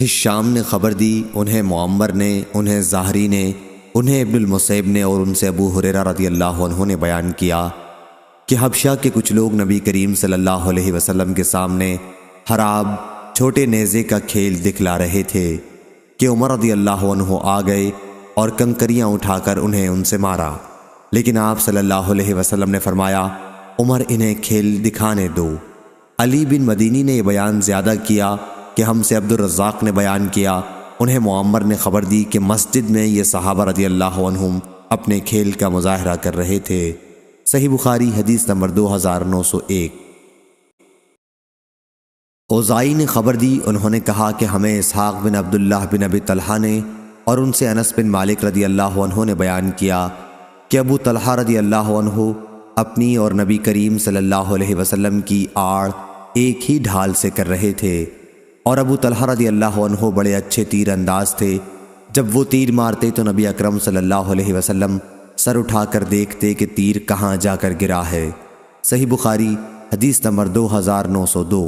ہشام نے خبر دی، انہیں معمر نے، انہیں زہری نے، انہیں ابن المسیب نے اور ان سے ابو ہریرہ رضی اللہ عنہ نے بیان کیا کہ حبشہ کے کچھ لوگ نبی کریم صلی اللہ علیہ وسلم کے سامنے حراب چھوٹے نیزے کا کھیل دکھلا رہے تھے کہ عمر رضی اللہ عنہ آ گئے اور کنکریاں اٹھا کر انہیں ان سے مارا، لیکن آپ صلی اللہ علیہ وسلم نے فرمایا عمر انہیں کھیل دکھانے دو۔ علی بن مدینی نے یہ بیان زیادہ کیا کہ ہم سے عبد الرزاق نے بیان کیا، انہیں معمر نے خبر دی کہ مسجد میں یہ صحابہ رضی اللہ عنہم اپنے کھیل کا مظاہرہ کر رہے تھے۔ صحیح بخاری حدیث نمبر 2901۔ اوزائی نے خبر دی، انہوں نے کہا کہ ہمیں اسحاق بن عبداللہ بن ابی طلحہ نے اور ان سے انس بن مالک رضی اللہ عنہ نے بیان کیا کہ ابو طلحہ رضی اللہ عنہ اپنی اور نبی کریم صلی اللہ علیہ وسلم کی آڑ ایک ہی ڈھال سے کر رہے تھے، اور ابو طلحہ رضی اللہ عنہ بڑے اچھے تیر انداز تھے۔ جب وہ تیر مارتے تو نبی اکرم صلی اللہ علیہ وسلم سر اٹھا کر دیکھتے کہ تیر کہاں جا کر گرا ہے۔ صحیح بخاری حدیث نمبر 2902۔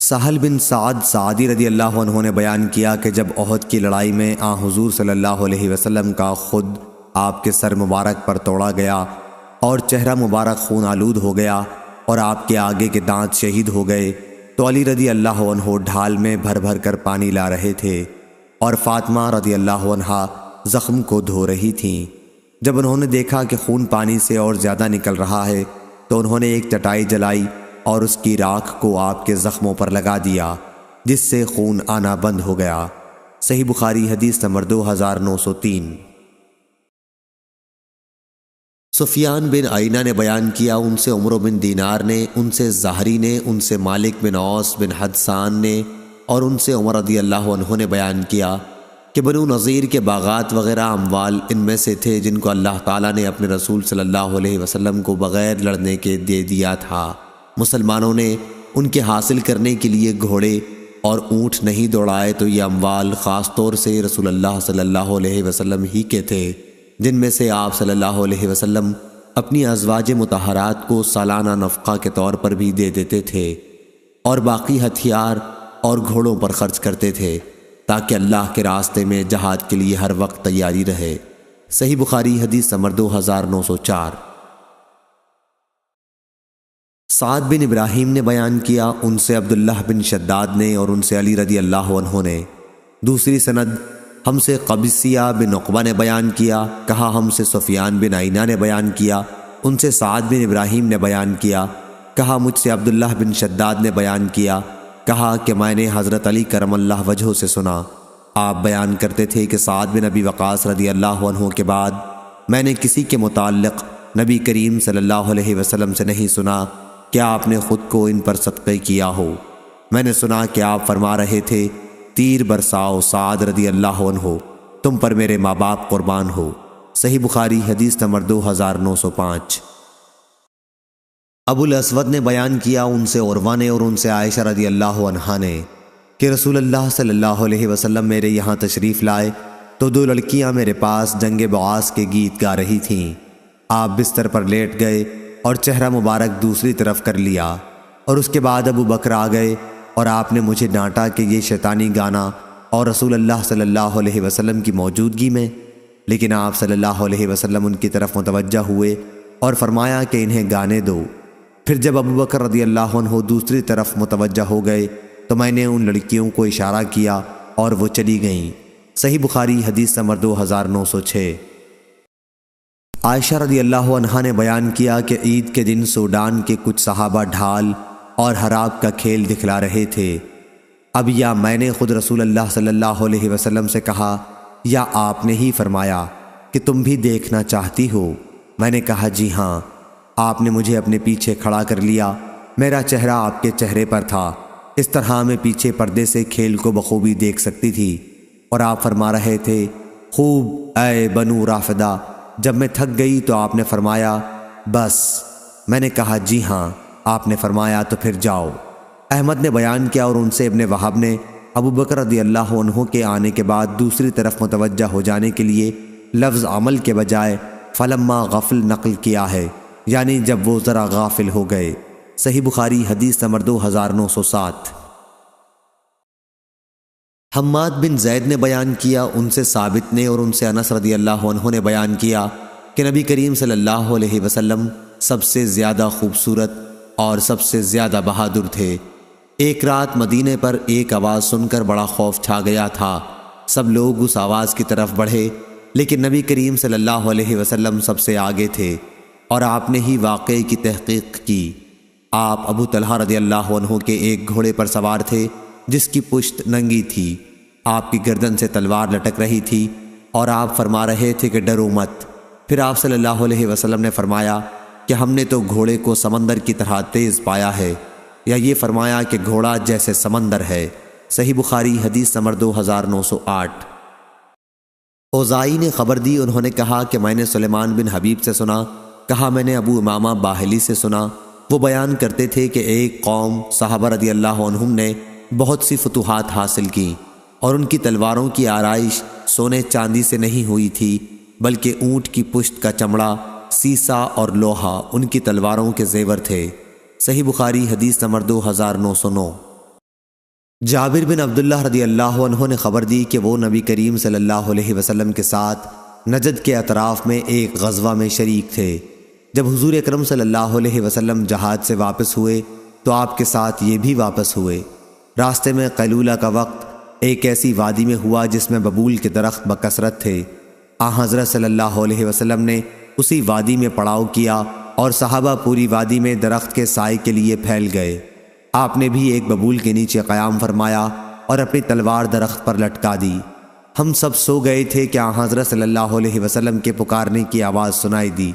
سہل بن سعد سعدی رضی اللہ عنہ نے بیان کیا کہ جب احد کی لڑائی میں حضور صلی اللہ علیہ وسلم کا خود آپ کے سر مبارک پر توڑا گیا اور چہرہ مبارک خون آلود ہو گیا اور آپ کے آگے کے دانت شہید ہو گئے، تو علی رضی اللہ عنہ ڈھال میں بھر بھر کر پانی لا رہے تھے اور فاطمہ رضی اللہ عنہا زخم کو دھو رہی تھیں۔ جب انہوں نے دیکھا کہ خون پانی سے اور زیادہ نکل رہا ہے تو انہوں نے ایک چٹائی جلائی اور اس کی راکھ کو آپ کے زخموں پر لگا دیا، جس سے خون آنا بند ہو گیا۔ صحیح بخاری حدیث نمبر 2903۔ سفیان بن عینہ نے بیان کیا، ان سے عمرو بن دینار نے، ان سے زہری نے، ان سے مالک بن اوس بن حدثان نے اور ان سے عمر رضی اللہ عنہ نے بیان کیا کہ بنو نذیر کے باغات وغیرہ اموال ان میں سے تھے جن کو اللہ تعالیٰ نے اپنے رسول صلی اللہ علیہ وسلم کو بغیر لڑنے کے دے دیا تھا۔ مسلمانوں نے ان کے حاصل کرنے کے لیے گھوڑے اور اونٹ نہیں دوڑائے، تو یہ اموال خاص طور سے رسول اللہ صلی اللہ علیہ وسلم ہی کے تھے، جن میں سے آپ صلی اللہ علیہ وسلم اپنی ازواج مطہرات کو سالانہ نفقہ کے طور پر بھی دے دیتے تھے، اور باقی ہتھیار اور گھوڑوں پر خرچ کرتے تھے تاکہ اللہ کے راستے میں جہاد کے لیے ہر وقت تیاری رہے۔ صحیح بخاری حدیث نمبر 2904۔ سعد بن ابراہیم نے بیان کیا، ان سے عبداللہ بن شداد نے اور ان سے علی رضی اللہ عنہ نے۔ دوسری سند ہم سے قبیصیہ بن عقبہ نے بیان کیا، کہا ہم سے سفیان بن عینہ نے بیان کیا، ان سے سعد بن ابراہیم نے بیان کیا، کہا مجھ سے عبداللہ بن شداد نے بیان کیا، کہا کہ میں نے حضرت علی کرم اللہ وجہہ سے سنا، آپ بیان کرتے تھے کہ سعد بن ابی وقاص رضی اللہ عنہ کے بعد میں نے کسی کے متعلق نبی کریم صلی اللہ علیہ وسلم سے نہیں سنا کہ آپ نے خود کو ان پر صدقہ کیا ہو۔ میں نے سنا کہ آپ فرما رہے تھے، تیر برساؤ سعد رضی اللہ عنہ، تم پر میرے ماں باپ قربان ہو۔ صحیح بخاری حدیث نمبر 2905۔ ابو الاسود نے بیان کیا، ان سے عروہ نے اور ان سے عائشہ رضی اللہ عنہا نے کہ رسول اللہ صلی اللہ علیہ وسلم میرے یہاں تشریف لائے تو دو لڑکیاں میرے پاس جنگ بعاث کے گیت گا رہی تھیں۔ آپ بستر پر لیٹ گئے اور چہرہ مبارک دوسری طرف کر لیا، اور اس کے بعد ابو بکر آ گئے اور آپ نے مجھے ڈانٹا کہ یہ شیطانی گانا اور رسول اللہ صلی اللہ علیہ وسلم کی موجودگی میں، لیکن آپ صلی اللہ علیہ وسلم ان کی طرف متوجہ ہوئے اور فرمایا کہ انہیں گانے دو۔ پھر جب ابو بکر رضی اللہ عنہ دوسری طرف متوجہ ہو گئے تو میں نے ان لڑکیوں کو اشارہ کیا اور وہ چلی گئیں۔ صحیح بخاری حدیث نمبر 2906۔ عائشہ رضی اللہ عنہا نے بیان کیا کہ عید کے دن سوڈان کے کچھ صحابہ ڈھال اور حراب کا کھیل دکھلا رہے تھے۔ اب یا میں نے خود رسول اللہ صلی اللہ علیہ وسلم سے کہا یا آپ نے ہی فرمایا کہ تم بھی دیکھنا چاہتی ہو؟ میں نے کہا جی ہاں۔ آپ نے مجھے اپنے پیچھے کھڑا کر لیا، میرا چہرہ آپ کے چہرے پر تھا، اس طرح میں پیچھے پردے سے کھیل کو بخوبی دیکھ سکتی تھی، اور آپ فرما رہے تھے، خوب اے بنو رافدہ۔ جب میں تھک گئی تو آپ نے فرمایا بس۔ میں نے کہا جی ہاں۔ آپ نے فرمایا تو پھر جاؤ۔ احمد نے بیان کیا اور ان سے ابن وہب نے ابو بکر رضی اللہ عنہ کے آنے کے بعد دوسری طرف متوجہ ہو جانے کے لیے لفظ عمل کے بجائے فلما غفل نقل کیا ہے، یعنی جب وہ ذرا غافل ہو گئے۔ صحیح بخاری حدیث نمبر 2907۔ حماد بن زید نے بیان کیا، ان سے ثابت نے اور ان سے انس رضی اللہ عنہ نے بیان کیا کہ نبی کریم صلی اللہ علیہ وسلم سب سے زیادہ خوبصورت اور سب سے زیادہ بہادر تھے۔ ایک رات مدینے پر ایک آواز سن کر بڑا خوف چھا گیا تھا۔ سب لوگ اس آواز کی طرف بڑھے، لیکن نبی کریم صلی اللہ علیہ وسلم سب سے آگے تھے اور آپ نے ہی واقعے کی تحقیق کی۔ آپ ابو طلحہ رضی اللہ عنہ کے ایک گھوڑے پر سوار تھے جس کی پشت ننگی تھی، آپ کی گردن سے تلوار لٹک رہی تھی اور آپ فرما رہے تھے کہ ڈرو مت۔ پھر آپ صلی اللہ علیہ وسلم نے فرمایا کہ ہم نے تو گھوڑے کو سمندر کی طرح تیز پایا ہے، یا یہ فرمایا کہ گھوڑا جیسے سمندر ہے۔ صحیح بخاری حدیث نمبر 2908۔ اوزائی نے خبر دی، انہوں نے کہا کہ میں نے سلیمان بن حبیب سے سنا، کہا میں نے ابو امامہ باہلی سے سنا، وہ بیان کرتے تھے کہ ایک قوم صحابہ رضی اللہ عنہم نے بہت سی فتوحات حاصل کی اور ان کی تلواروں کی آرائش سونے چاندی سے نہیں ہوئی تھی، بلکہ اونٹ کی پشت کا چمڑا، سیسا اور لوہا ان کی تلواروں کے زیور تھے۔ صحیح بخاری حدیث نمبر 2909۔ جابر بن عبداللہ رضی اللہ عنہ نے خبر دی کہ وہ نبی کریم صلی اللہ علیہ وسلم کے ساتھ نجد کے اطراف میں ایک غزوہ میں شریک تھے۔ جب حضور اکرم صلی اللہ علیہ وسلم جہاد سے واپس ہوئے تو آپ کے ساتھ یہ بھی واپس ہوئے۔ راستے میں قیلولہ کا وقت ایک ایسی وادی میں ہوا جس میں ببول کے درخت بکثرت تھے۔ حضرت صلی اللہ علیہ وسلم نے اسی وادی میں پڑاؤ کیا اور صحابہ پوری وادی میں درخت کے سائے کے لیے پھیل گئے۔ آپ نے بھی ایک ببول کے نیچے قیام فرمایا اور اپنی تلوار درخت پر لٹکا دی۔ ہم سب سو گئے تھے کہ حضرت صلی اللہ علیہ وسلم کے پکارنے کی آواز سنائی دی۔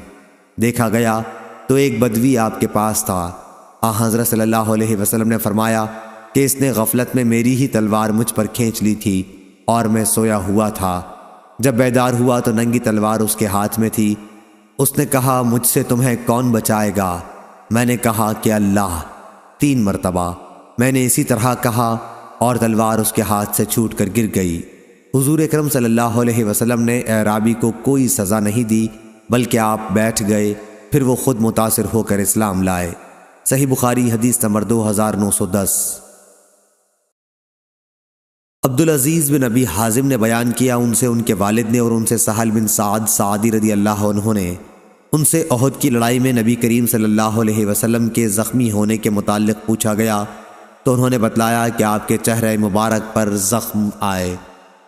دیکھا گیا تو ایک بدوی آپ کے پاس تھا۔ حضرت صلی اللہ علیہ وسلم نے فرمایا کہ اس نے غفلت میں میری ہی تلوار مجھ پر کھینچ لی تھی اور میں سویا ہوا تھا۔ جب بیدار ہوا تو ننگی تلوار اس کے ہاتھ میں تھی۔ اس نے کہا مجھ سے تمہیں کون بچائے گا؟ میں نے کہا کہ اللہ۔ 3 مرتبہ میں نے اسی طرح کہا اور تلوار اس کے ہاتھ سے چھوٹ کر گر گئی۔ حضور اکرم صلی اللہ علیہ وسلم نے اعرابی کو کوئی سزا نہیں دی، بلکہ آپ بیٹھ گئے، پھر وہ خود متاثر ہو کر اسلام لائے۔ صحیح بخاری حدیث نمبر 2910۔ عبدالعزیز بن ابی حازم نے بیان کیا، ان سے ان کے والد نے اور ان سے سہل بن سعد سعدی رضی اللہ عنہ نے ان سے احد کی لڑائی میں نبی کریم صلی اللہ علیہ وسلم کے زخمی ہونے کے متعلق پوچھا گیا تو انہوں نے بتلایا کہ آپ کے چہرے مبارک پر زخم آئے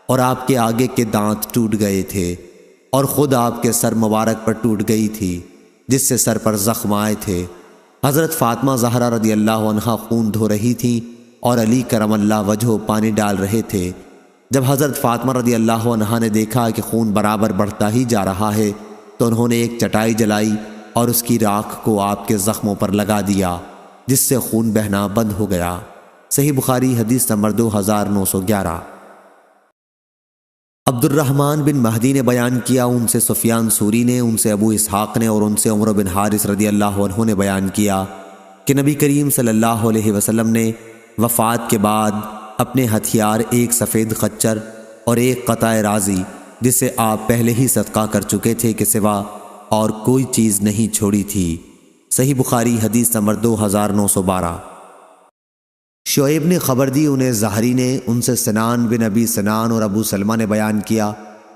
اور آپ کے آگے کے دانت ٹوٹ گئے تھے اور خود آپ کے سر مبارک پر ٹوٹ گئی تھی جس سے سر پر زخم آئے تھے۔ حضرت فاطمہ زہرا رضی اللہ عنہا خون دھو رہی تھیں اور علی کرم اللہ وجہہ پانی ڈال رہے تھے۔ جب حضرت فاطمہ رضی اللہ عنہا نے دیکھا کہ خون برابر بڑھتا ہی جا رہا ہے تو انہوں نے ایک چٹائی جلائی اور اس کی راکھ کو آپ کے زخموں پر لگا دیا جس سے خون بہنا بند ہو گیا۔ صحیح بخاری حدیث نمبر 2911۔ عبد الرحمن بن مہدی نے بیان کیا، ان سے سفیان سوری نے، ان سے ابو اسحاق نے اور ان سے عمر بن حارث رضی اللہ عنہ نے بیان کیا کہ نبی کریم صلی اللہ علیہ وسلم نے وفات کے بعد اپنے ہتھیار ایک سفید خچر اور ایک قطع رازی جسے آپ پہلے ہی صدقہ کر چکے تھے کے سوا اور کوئی چیز نہیں چھوڑی تھی۔ صحیح بخاری حدیث نمبر 2912۔ شعیب نے خبر دی، انہیں زہری نے، ان سے سنان بن ابی سنان اور ابو سلمہ نے بیان کیا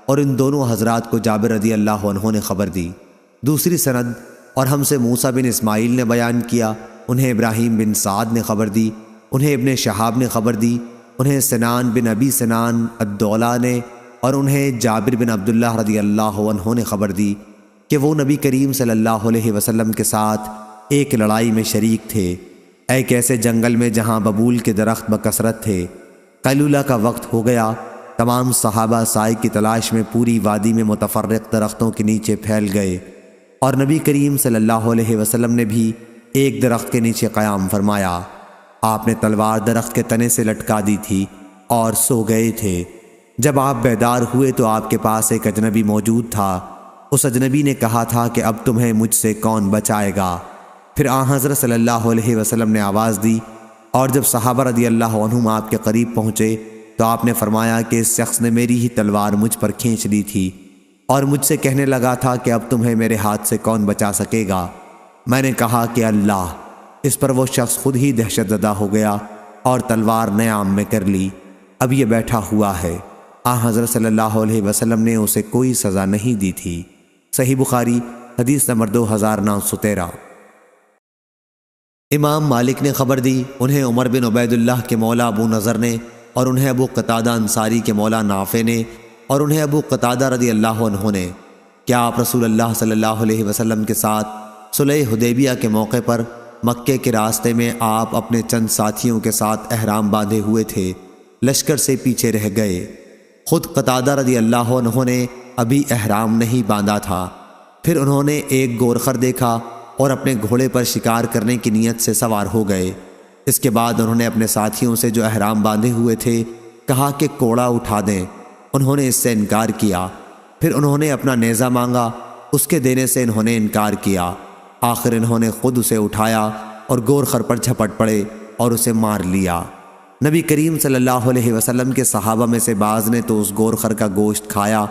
اور ان دونوں حضرات کو جابر رضی اللہ عنہ نے خبر دی۔ دوسری سند اور ہم سے موسیٰ بن اسماعیل نے بیان کیا، انہیں ابراہیم بن سعد نے خبر دی، انہیں ابن شہاب نے خبر دی، انہیں سنان بن ابی سنان الدولہ نے اور انہیں جابر بن عبداللہ رضی اللہ عنہ نے خبر دی کہ وہ نبی کریم صلی اللہ علیہ وسلم کے ساتھ ایک لڑائی میں شریک تھے، ایک ایسے جنگل میں جہاں ببول کے درخت بکثرت تھے۔ قیلولہ کا وقت ہو گیا، تمام صحابہ سائے کی تلاش میں پوری وادی میں متفرق درختوں کے نیچے پھیل گئے اور نبی کریم صلی اللہ علیہ وسلم نے بھی ایک درخت کے نیچے قیام فرمایا۔ آپ نے تلوار درخت کے تنے سے لٹکا دی تھی اور سو گئے تھے۔ جب آپ بیدار ہوئے تو آپ کے پاس ایک اجنبی موجود تھا۔ اس اجنبی نے کہا تھا کہ اب تمہیں مجھ سے کون بچائے گا؟ پھر حضرت صلی اللہ علیہ وسلم نے آواز دی اور جب صحابہ رضی اللہ عنہم آپ کے قریب پہنچے تو آپ نے فرمایا کہ اس شخص نے میری ہی تلوار مجھ پر کھینچ لی تھی اور مجھ سے کہنے لگا تھا کہ اب تمہیں میرے ہاتھ سے کون بچا سکے گا؟ میں نے کہا کہ اللہ۔ اس پر وہ شخص خود ہی دہشت زدہ ہو گیا اور تلوار نیام میں کر لی۔ اب یہ بیٹھا ہوا ہے۔ حضرت صلی اللہ علیہ وسلم نے اسے کوئی سزا نہیں دی تھی۔ صحیح بخاری حدیث نمبر 2913۔ امام مالک نے خبر دی، انہیں عمر بن عبید اللہ کے مولا ابو نضر نے، اور انہیں ابو قتادہ انصاری کے مولا نافع نے، اور انہیں ابو قتادہ رضی اللہ عنہ نے، کہ آپ رسول اللہ صلی اللہ علیہ وسلم کے ساتھ صلح حدیبیہ کے موقع پر مکے کے راستے میں آپ اپنے چند ساتھیوں کے ساتھ احرام باندھے ہوئے تھے، لشکر سے پیچھے رہ گئے۔ خود قتادہ رضی اللہ عنہ نے ابھی احرام نہیں باندھا تھا۔ پھر انہوں نے ایک گورخر دیکھا اور اپنے گھوڑے پر شکار کرنے کی نیت سے سوار ہو گئے۔ اس کے بعد انہوں نے اپنے ساتھیوں سے جو احرام باندھے ہوئے تھے کہا کہ کوڑا اٹھا دیں۔ انہوں نے اس سے انکار کیا۔ پھر انہوں نے اپنا نیزہ مانگا، اس کے دینے سے انہوں نے انکار کیا۔ آخر انہوں نے خود اسے اٹھایا اور گورخر پر جھپٹ پڑے اور اسے مار لیا۔ نبی کریم صلی اللہ علیہ وسلم کے صحابہ میں سے بعض نے تو اس گورخر کا گوشت کھایا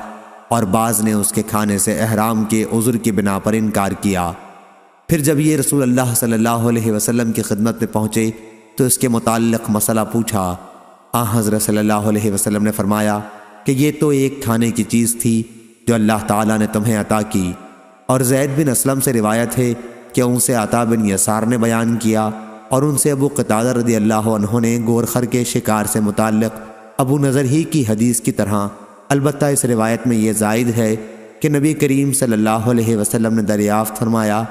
اور بعض نے اس کے کھانے سے احرام کے عذر کی بنا پر انکار کیا۔ پھر جب یہ رسول اللہ صلی اللہ علیہ وسلم کی خدمت میں پہنچے تو اس کے متعلق مسئلہ پوچھا۔ حضرت صلی اللہ علیہ وسلم نے فرمایا کہ یہ تو ایک کھانے کی چیز تھی جو اللہ تعالیٰ نے تمہیں عطا کی۔ اور زید بن اسلم سے روایت ہے کہ ان سے عطا بن یسار نے بیان کیا، اور ان سے ابو قتادہ رضی اللہ عنہ نے گورخر کے شکار سے متعلق ابو نضر ہی کی حدیث کی طرح، البتہ اس روایت میں یہ زائد ہے کہ نبی کریم صلی اللہ علیہ وسلم نے دریافت فرمایا،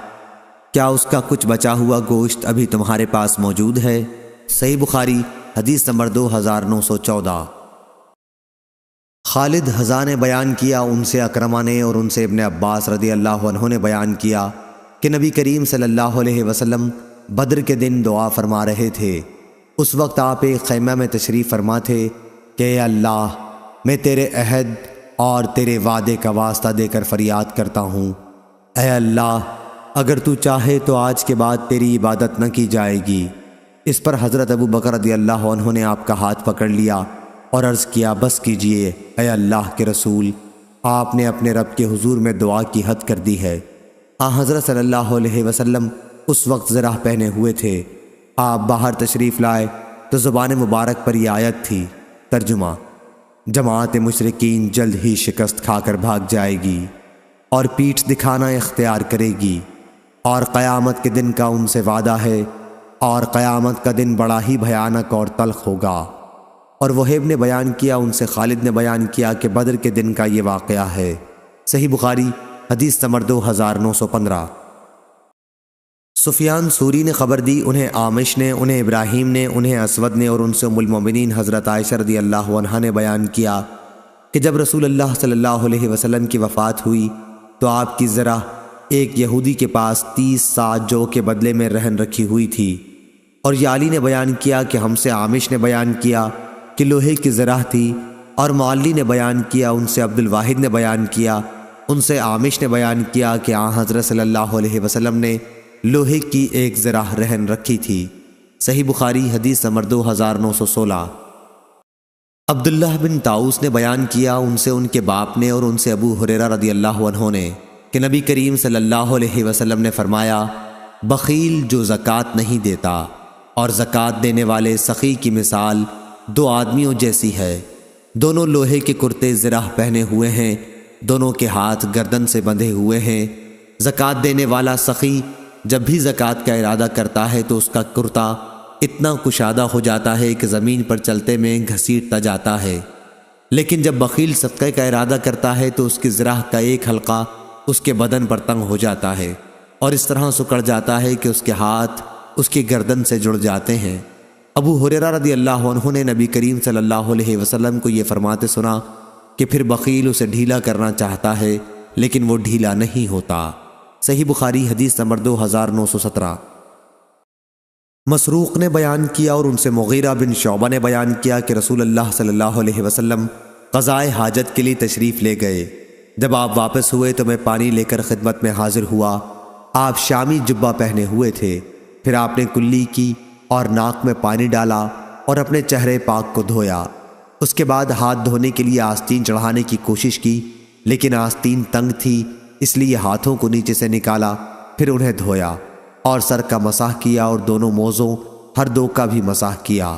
کیا اس کا کچھ بچا ہوا گوشت ابھی تمہارے پاس موجود ہے؟ صحیح بخاری حدیث نمبر 2914۔ خالد حذا نے بیان کیا، ان سے اکرمہ نے اور ان سے ابن عباس رضی اللہ عنہ نے بیان کیا کہ نبی کریم صلی اللہ علیہ وسلم بدر کے دن دعا فرما رہے تھے۔ اس وقت آپ ایک خیمہ میں تشریف فرما تھے کہ اے اللہ، میں تیرے عہد اور تیرے وعدے کا واسطہ دے کر فریاد کرتا ہوں، اے اللہ اگر تو چاہے تو آج کے بعد تیری عبادت نہ کی جائے گی۔ اس پر حضرت ابو بکر رضی اللہ عنہ نے آپ کا ہاتھ پکڑ لیا اور عرض کیا، بس کیجئے اے اللہ کے رسول، آپ نے اپنے رب کے حضور میں دعا کی حد کر دی ہے۔ حضرت صلی اللہ علیہ وسلم اس وقت زرہ پہنے ہوئے تھے۔ آپ باہر تشریف لائے تو زبان مبارک پر یہ آیت تھی۔ ترجمہ: جماعت مشرکین جلد ہی شکست کھا کر بھاگ جائے گی اور پیٹھ دکھانا اختیار کرے گی، اور قیامت کے دن کا ان سے وعدہ ہے، اور قیامت کا دن بڑا ہی بھیانک اور تلخ ہوگا۔ اور وہیب نے بیان کیا، ان سے خالد نے بیان کیا کہ بدر کے دن کا یہ واقعہ ہے۔ صحیح بخاری حدیث نمبر 2915۔ سفیان ثوری نے خبر دی، انہیں عامش نے، انہیں ابراہیم نے، انہیں اسود نے، اور ان سے ام المومنین حضرت عائشہ رضی اللہ عنہا نے بیان کیا کہ جب رسول اللہ صلی اللہ علیہ وسلم کی وفات ہوئی تو آپ کی ذرہ ایک یہودی کے پاس 30 ساعت جو کے بدلے میں رہن رکھی ہوئی تھی۔ اور یالی نے بیان کیا کہ ہم سے عامش نے بیان کیا کہ لوہے کی ذرہ تھی، اور معلی نے بیان کیا، ان سے عبد الواحد نے بیان کیا، ان سے عامش نے بیان کیا کہ حضرت صلی اللہ علیہ وسلم نے لوہے کی ایک ذرہ رہن رکھی تھی۔ صحیح بخاری حدیث نمبر 2916۔ عبداللہ بن طاؤس نے بیان کیا، ان سے ان کے باپ نے، اور ان سے ابو ہریرہ رضی اللہ عنہ نے، کہ نبی کریم صلی اللہ علیہ وسلم نے فرمایا، بخیل جو زکوٰۃ نہیں دیتا اور زکوٰۃ دینے والے سخی کی مثال 2 آدمیوں جیسی ہے، دونوں لوہے کے کرتے زرہ پہنے ہوئے ہیں، دونوں کے ہاتھ گردن سے بندھے ہوئے ہیں۔ زکوٰۃ دینے والا سخی جب بھی زکوٰۃ کا ارادہ کرتا ہے تو اس کا کرتا اتنا کشادہ ہو جاتا ہے کہ زمین پر چلتے میں گھسیٹتا جاتا ہے، لیکن جب بخیل صدقے کا ارادہ کرتا ہے تو اس کی زرہ کا ایک حلقہ اس کے بدن پر تنگ ہو جاتا ہے اور اس طرح سکڑ جاتا ہے کہ اس کے ہاتھ اس کی گردن سے جڑ جاتے ہیں۔ ابو ہریرہ رضی اللہ عنہ نے نبی کریم صلی اللہ علیہ وسلم کو یہ فرماتے سنا کہ پھر بخیل اسے ڈھیلا کرنا چاہتا ہے لیکن وہ ڈھیلا نہیں ہوتا۔ صحیح بخاری حدیث نمبر 2917۔ مسروق نے بیان کیا، اور ان سے مغیرہ بن شعبہ نے بیان کیا کہ رسول اللہ صلی اللہ علیہ وسلم قضائے حاجت کے لیے تشریف لے گئے۔ جب آپ واپس ہوئے تو میں پانی لے کر خدمت میں حاضر ہوا۔ آپ شامی جبہ پہنے ہوئے تھے۔ پھر آپ نے کلی کی اور ناک میں پانی ڈالا اور اپنے چہرے پاک کو دھویا۔ اس کے بعد ہاتھ دھونے کے لیے آستین چڑھانے کی کوشش کی، لیکن آستین تنگ تھی، اس لیے ہاتھوں کو نیچے سے نکالا، پھر انہیں دھویا اور سر کا مسح کیا اور دونوں موزوں ہر دو کا بھی مسح کیا۔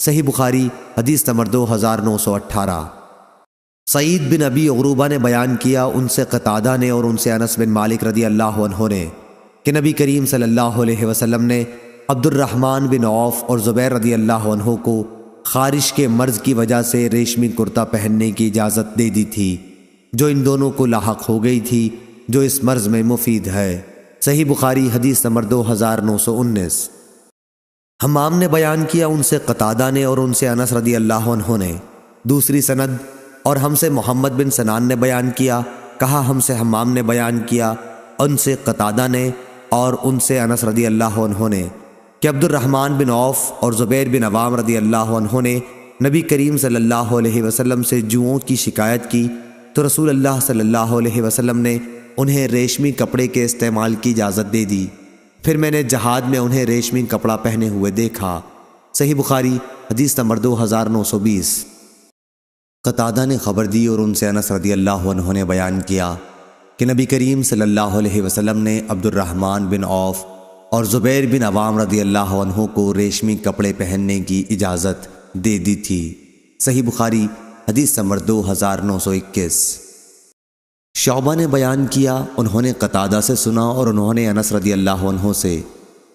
صحیح بخاری حدیث نمبر 2918۔ سعید بن ابی عروبہ نے بیان کیا، ان سے قتادہ نے اور ان سے انس بن مالک رضی اللہ عنہ نے کہ نبی کریم صلی اللہ علیہ وسلم نے عبد الرحمن بن عوف اور زبیر رضی اللہ عنہ کو خارش کے مرض کی وجہ سے ریشمی کرتا پہننے کی اجازت دے دی تھی، جو ان دونوں کو لاحق ہو گئی تھی، جو اس مرض میں مفید ہے۔ صحیح بخاری حدیث نمبر 2919۔ حمام نے بیان کیا، ان سے قتادہ نے اور ان سے انس رضی اللہ عنہ نے دوسری سند، اور ہم سے محمد بن سنان نے بیان کیا، کہا ہم سے حمام نے بیان کیا، ان سے قتادہ نے اور ان سے انس رضی اللہ عنہ نے کہ عبد الرحمن بن عوف اور زبیر بن عوام رضی اللہ عنہ نے نبی کریم صلی اللہ علیہ وسلم سے جوؤں کی شکایت کی تو رسول اللہ صلی اللہ علیہ وسلم نے انہیں ریشمی کپڑے کے استعمال کی اجازت دے دی۔ پھر میں نے جہاد میں انہیں ریشمی کپڑا پہنے ہوئے دیکھا۔ صحیح بخاری حدیث نمبر 2920۔ قتادہ نے خبر دی اور ان سے انس رضی اللہ عنہ نے بیان کیا کہ نبی کریم صلی اللہ علیہ وسلم نے عبد الرحمن بن عوف اور زبیر بن عوام رضی اللہ عنہ کو ریشمی کپڑے پہننے کی اجازت دے دی تھی۔ صحیح بخاری حدیث نمبر 2921۔ شعبہ نے بیان کیا، انہوں نے قتادہ سے سنا اور انہوں نے انس رضی اللہ عنہ سے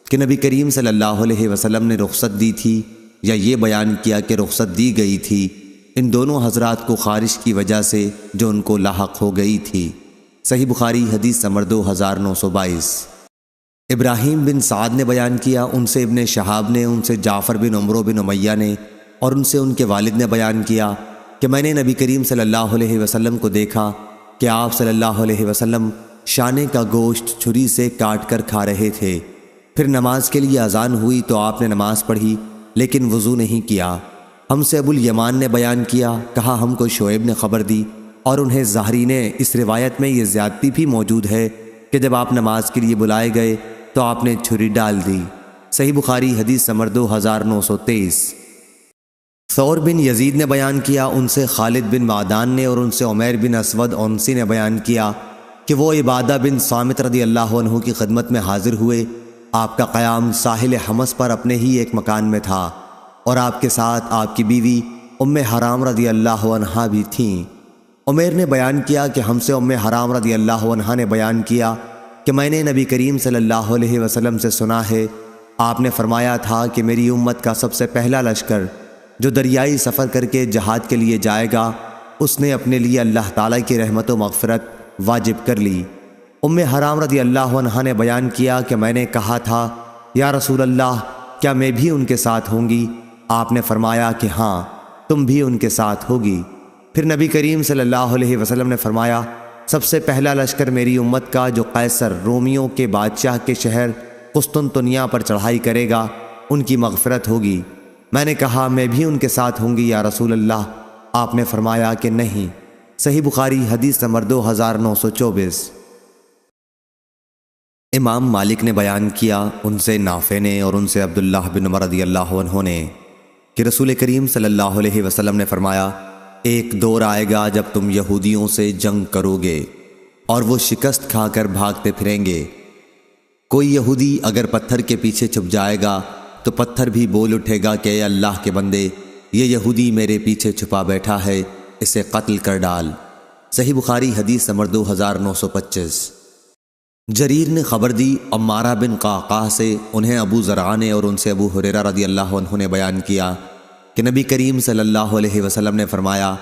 کہ نبی کریم صلی اللہ علیہ وسلم نے رخصت دی تھی، یا یہ بیان کیا کہ رخصت دی گئی تھی ان دونوں حضرات کو خارش کی وجہ سے جو ان کو لاحق ہو گئی تھی۔ صحیح بخاری حدیث نمبر 2922۔ ابراہیم بن سعد نے بیان کیا، ان سے ابن شہاب نے، ان سے جعفر بن عمرو بن امیہ نے اور ان سے ان کے والد نے بیان کیا کہ میں نے نبی کریم صلی اللہ علیہ وسلم کو دیکھا کہ آپ صلی اللہ علیہ وسلم شانے کا گوشت چھری سے کاٹ کر کھا رہے تھے۔ پھر نماز کے لیے اذان ہوئی تو آپ نے نماز پڑھی لیکن وضو نہیں کیا۔ ہم سے ابو الیمان نے بیان کیا، کہا ہم کو شعیب نے خبر دی اور انہیں ظاہری نے اس روایت میں یہ زیادتی بھی موجود ہے کہ جب آپ نماز کے لیے بلائے گئے تو آپ نے چھری ڈال دی۔ صحیح بخاری حدیث نمبر 2923۔ ثور بن یزید نے بیان کیا، ان سے خالد بن معدان نے اور ان سے عمیر بن اسود اونسی نے بیان کیا کہ وہ عبادہ بن صامت رضی اللہ عنہ کی خدمت میں حاضر ہوئے۔ آپ کا قیام ساحل حمص پر اپنے ہی ایک مکان میں تھا اور آپ کے ساتھ آپ کی بیوی ام حرام رضی اللہ عنہا بھی تھیں۔ عمیر نے بیان کیا کہ ہم سے ام حرام رضی اللہ عنہا نے بیان کیا کہ میں نے نبی کریم صلی اللہ علیہ وسلم سے سنا ہے، آپ نے فرمایا تھا کہ میری امت کا سب سے پہلا لشکر جو دریائی سفر کر کے جہاد کے لیے جائے گا، اس نے اپنے لیے اللہ تعالیٰ کی رحمت و مغفرت واجب کر لی۔ ام حرام رضی اللہ عنہا نے بیان کیا کہ میں نے کہا تھا، یا رسول اللہ، کیا میں بھی ان کے ساتھ ہوں گی؟ آپ نے فرمایا کہ ہاں، تم بھی ان کے ساتھ ہوگی۔ پھر نبی کریم صلی اللہ علیہ وسلم نے فرمایا، سب سے پہلا لشکر میری امت کا جو قیصر رومیوں کے بادشاہ کے شہر قسطنطنیہ پر چڑھائی کرے گا، ان کی مغفرت ہوگی۔ میں نے کہا میں بھی ان کے ساتھ ہوں گی یا رسول اللہ؟ آپ نے فرمایا کہ نہیں۔ صحیح بخاری حدیث نمبر 2924۔ امام مالک نے بیان کیا، ان سے نافع نے اور ان سے عبداللہ بن عمر رضی اللہ عنہ نے کہ رسول کریم صلی اللہ علیہ وسلم نے فرمایا، ایک دور آئے گا جب تم یہودیوں سے جنگ کرو گے اور وہ شکست کھا کر بھاگتے پھریں گے۔ کوئی یہودی اگر پتھر کے پیچھے چھپ جائے گا تو پتھر بھی بول اٹھے گا کہ اے اللہ کے بندے، یہ یہودی میرے پیچھے چھپا بیٹھا ہے، اسے قتل کر ڈال۔ صحیح بخاری حدیث نمبر 2925۔ جریر نے خبر دی عمارہ بن قعقاع سے، انہیں ابو زرعہ نے اور ان سے ابو ہریرہ رضی اللہ عنہ نے بیان کیا کہ نبی کریم صلی اللہ علیہ وسلم نے فرمایا،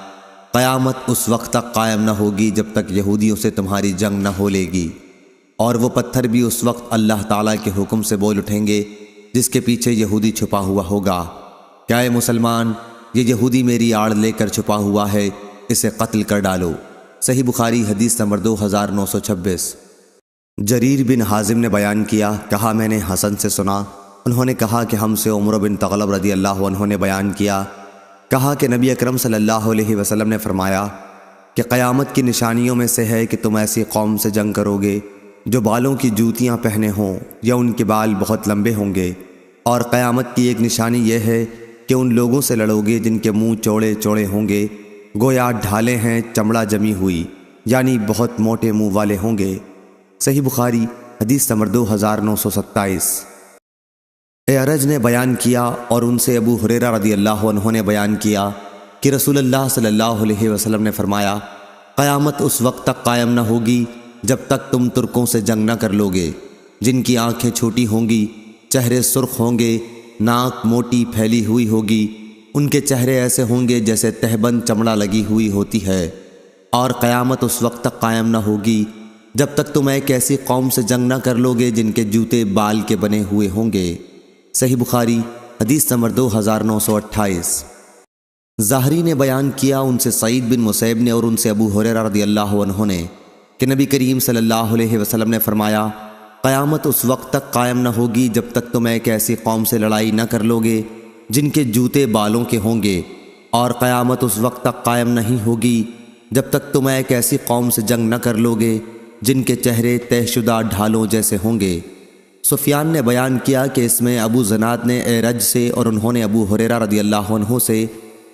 قیامت اس وقت تک قائم نہ ہوگی جب تک یہودیوں سے تمہاری جنگ نہ ہو لے گی، اور وہ پتھر بھی اس وقت اللہ تعالیٰ کے حکم سے بول اٹھیں گے جس کے پیچھے یہودی چھپا ہوا ہوگا، کیا اے مسلمان، یہ یہودی میری آڑ لے کر چھپا ہوا ہے، اسے قتل کر ڈالو۔ صحیح بخاری حدیث نمبر 2926۔ جریر بن حازم نے بیان کیا، کہا میں نے حسن سے سنا، انہوں نے کہا کہ ہم سے عمر بن تغلب رضی اللہ عنہ نے بیان کیا، کہا کہ نبی اکرم صلی اللہ علیہ وسلم نے فرمایا کہ قیامت کی نشانیوں میں سے ہے کہ تم ایسی قوم سے جنگ کرو گے جو بالوں کی جوتیاں پہنے ہوں یا ان کے بال بہت لمبے ہوں گے، اور قیامت کی ایک نشانی یہ ہے کہ ان لوگوں سے لڑو گے جن کے منہ چوڑے چوڑے ہوں گے، گویا ڈھالے ہیں چمڑا جمی ہوئی، یعنی بہت موٹے منہ والے ہوں گے۔ صحیح بخاری حدیث نمبر 2927۔ اعرج نے بیان کیا اور ان سے ابو ہریرہ رضی اللہ عنہ نے بیان کیا کہ رسول اللہ صلی اللہ علیہ وسلم نے فرمایا، قیامت اس وقت تک قائم نہ ہوگی جب تک تم ترکوں سے جنگ نہ کر لوگے، جن کی آنکھیں چھوٹی ہوں گی، چہرے سرخ ہوں گے، ناک موٹی پھیلی ہوئی ہوگی، ان کے چہرے ایسے ہوں گے جیسے تہبند چمڑا لگی ہوئی ہوتی ہے، اور قیامت اس وقت تک قائم نہ ہوگی جب تک تم ایک ایسی قوم سے جنگ نہ کر لوگے جن کے جوتے بال کے بنے ہوئے ہوں گے۔ صحیح بخاری حدیث نمبر 2928۔ ظاہری نے بیان کیا ان سے سعید بن مسیب نے اور ان سے ابو ہریرہ رضی اللہ عنہ نے کہ نبی کریم صلی اللہ علیہ وسلم نے فرمایا، قیامت اس وقت تک قائم نہ ہوگی جب تک تم ایک ایسی قوم سے لڑائی نہ کر لوگے جن کے جوتے بالوں کے ہوں گے، اور قیامت اس وقت تک قائم نہیں ہوگی جب تک تم ایک ایسی قوم سے جنگ نہ کر لوگے جن کے چہرے طے شدہ ڈھالوں جیسے ہوں گے۔ سفیان نے بیان کیا کہ اس میں ابو زناد نے اعرج سے اور انہوں نے ابو ہریرہ رضی اللہ عنہ سے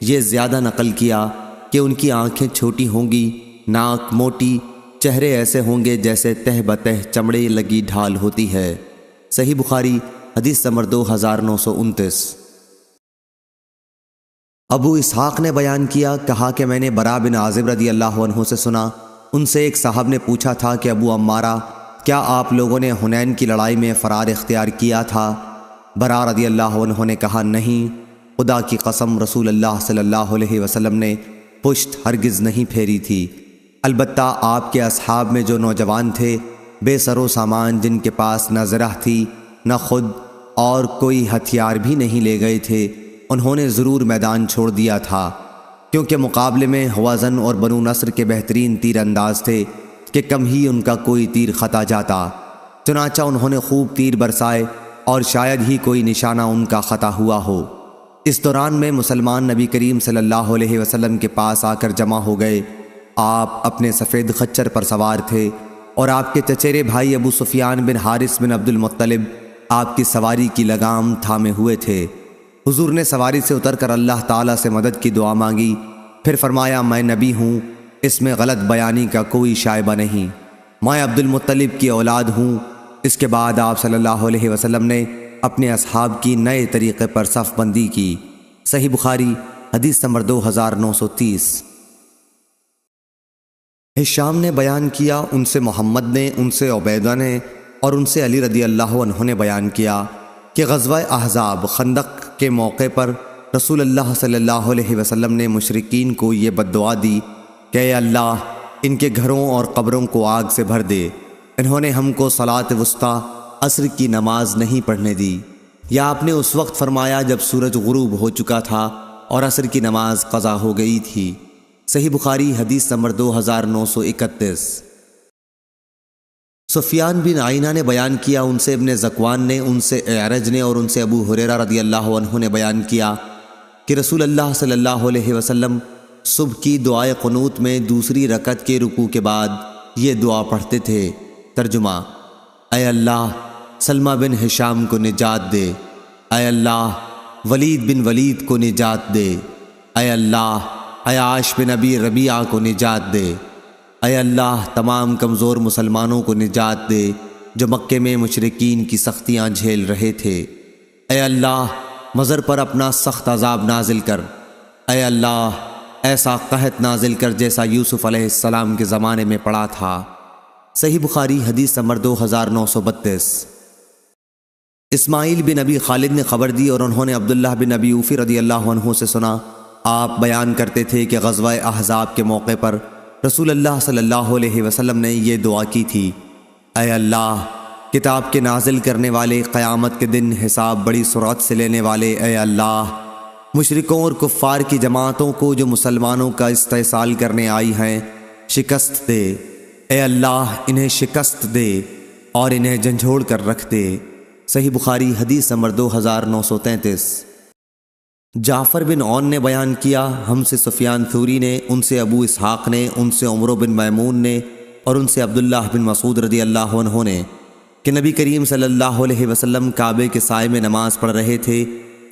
یہ زیادہ نقل کیا کہ ان کی آنکھیں چھوٹی ہوں گی، ناک موٹی، چہرے ایسے ہوں گے جیسے تہ بتہ چمڑے لگی ڈھال ہوتی ہے۔ صحیح بخاری حدیث نمبر 2929۔ ابو اسحاق نے بیان کیا، کہا کہ میں نے برا بن عازب رضی اللہ عنہ سے سنا، ان سے ایک صاحب نے پوچھا تھا کہ ابو عمارہ، کیا آپ لوگوں نے حنین کی لڑائی میں فرار اختیار کیا تھا؟ برا رضی اللہ عنہ نے کہا، نہیں، خدا کی قسم رسول اللہ صلی اللہ علیہ وسلم نے پشت ہرگز نہیں پھیری تھی، البتہ آپ کے اصحاب میں جو نوجوان تھے بے سر و سامان، جن کے پاس نہ زرہ تھی نہ خود اور کوئی ہتھیار بھی نہیں لے گئے تھے، انہوں نے ضرور میدان چھوڑ دیا تھا، کیونکہ مقابلے میں ہوازن اور بنو نصر کے بہترین تیر انداز تھے کہ کم ہی ان کا کوئی تیر خطا جاتا، چنانچہ انہوں نے خوب تیر برسائے اور شاید ہی کوئی نشانہ ان کا خطا ہوا ہو۔ اس دوران میں مسلمان نبی کریم صلی اللہ علیہ وسلم کے پاس آ کر جمع ہو گئے۔ آپ اپنے سفید خچر پر سوار تھے اور آپ کے چچیرے بھائی ابو سفیان بن حارث بن عبد المطلب آپ کی سواری کی لگام تھامے ہوئے تھے۔ حضور نے سواری سے اتر کر اللہ تعالیٰ سے مدد کی دعا مانگی، پھر فرمایا، میں نبی ہوں، اس میں غلط بیانی کا کوئی شائبہ نہیں، میں عبد المطلب کی اولاد ہوں۔ اس کے بعد آپ صلی اللہ علیہ وسلم نے اپنے اصحاب کی نئے طریقے پر صف بندی کی۔ صحیح بخاری حدیث نمبر 2930۔ ہشام نے بیان کیا، ان سے محمد نے، ان سے عبیدہ نے اور ان سے علی رضی اللہ عنہ نے بیان کیا کہ غزوہ احزاب خندق کے موقع پر رسول اللہ صلی اللہ علیہ وسلم نے مشرکین کو یہ بد دعا دی کہ اے اللہ، ان کے گھروں اور قبروں کو آگ سے بھر دے، انہوں نے ہم کو صلاۃ وسطیٰ عصر کی نماز نہیں پڑھنے دی۔ یا آپ نے اس وقت فرمایا جب سورج غروب ہو چکا تھا اور عصر کی نماز قضا ہو گئی تھی۔ صحیح بخاری حدیث نمبر 2931۔ سفیان بن عینہ نے بیان کیا، ان سے ابن ذکوان نے، ان سے اعرج نے اور ان سے ابو ہریرہ رضی اللہ عنہ نے بیان کیا کہ رسول اللہ صلی اللہ علیہ وسلم صبح کی دعائے قنوت میں دوسری رکعت کے رکوع کے بعد یہ دعا پڑھتے تھے۔ ترجمہ: اے اللہ، سلمہ بن ہشام کو نجات دے، اے اللہ، ولید بن ولید کو نجات دے، اے اللہ، عیاش بن ابی ربیعہ کو نجات دے، اے اللہ، تمام کمزور مسلمانوں کو نجات دے جو مکے میں مشرکین کی سختیاں جھیل رہے تھے، اے اللہ، مضر پر اپنا سخت عذاب نازل کر، اے اللہ، ایسا قحط نازل کر جیسا یوسف علیہ السلام کے زمانے میں پڑا تھا۔ صحیح بخاری حدیث نمبر 2932۔ اسماعیل بن ابی خالد نے خبر دی اور انہوں نے عبداللہ بن ابی اوفی رضی اللہ عنہ سے سنا، آپ بیان کرتے تھے کہ غزوہ احزاب کے موقع پر رسول اللہ صلی اللہ علیہ وسلم نے یہ دعا کی تھی، اے اللہ، کتاب کے نازل کرنے والے، قیامت کے دن حساب بڑی سرعت سے لینے والے، اے اللہ، مشرکوں اور کفار کی جماعتوں کو جو مسلمانوں کا استحصال کرنے آئی ہیں شکست دے، اے اللہ، انہیں شکست دے اور انہیں جھنجھوڑ کر رکھ دے۔ صحیح بخاری حدیث نمبر 2933۔ جعفر بن عون نے بیان کیا، ہم سے سفیان ثوری نے، ان سے ابو اسحاق نے، ان سے عمرو بن میمون نے اور ان سے عبداللہ بن مسعود رضی اللہ عنہ نے کہ نبی کریم صلی اللہ علیہ وسلم کعبے کے سائے میں نماز پڑھ رہے تھے۔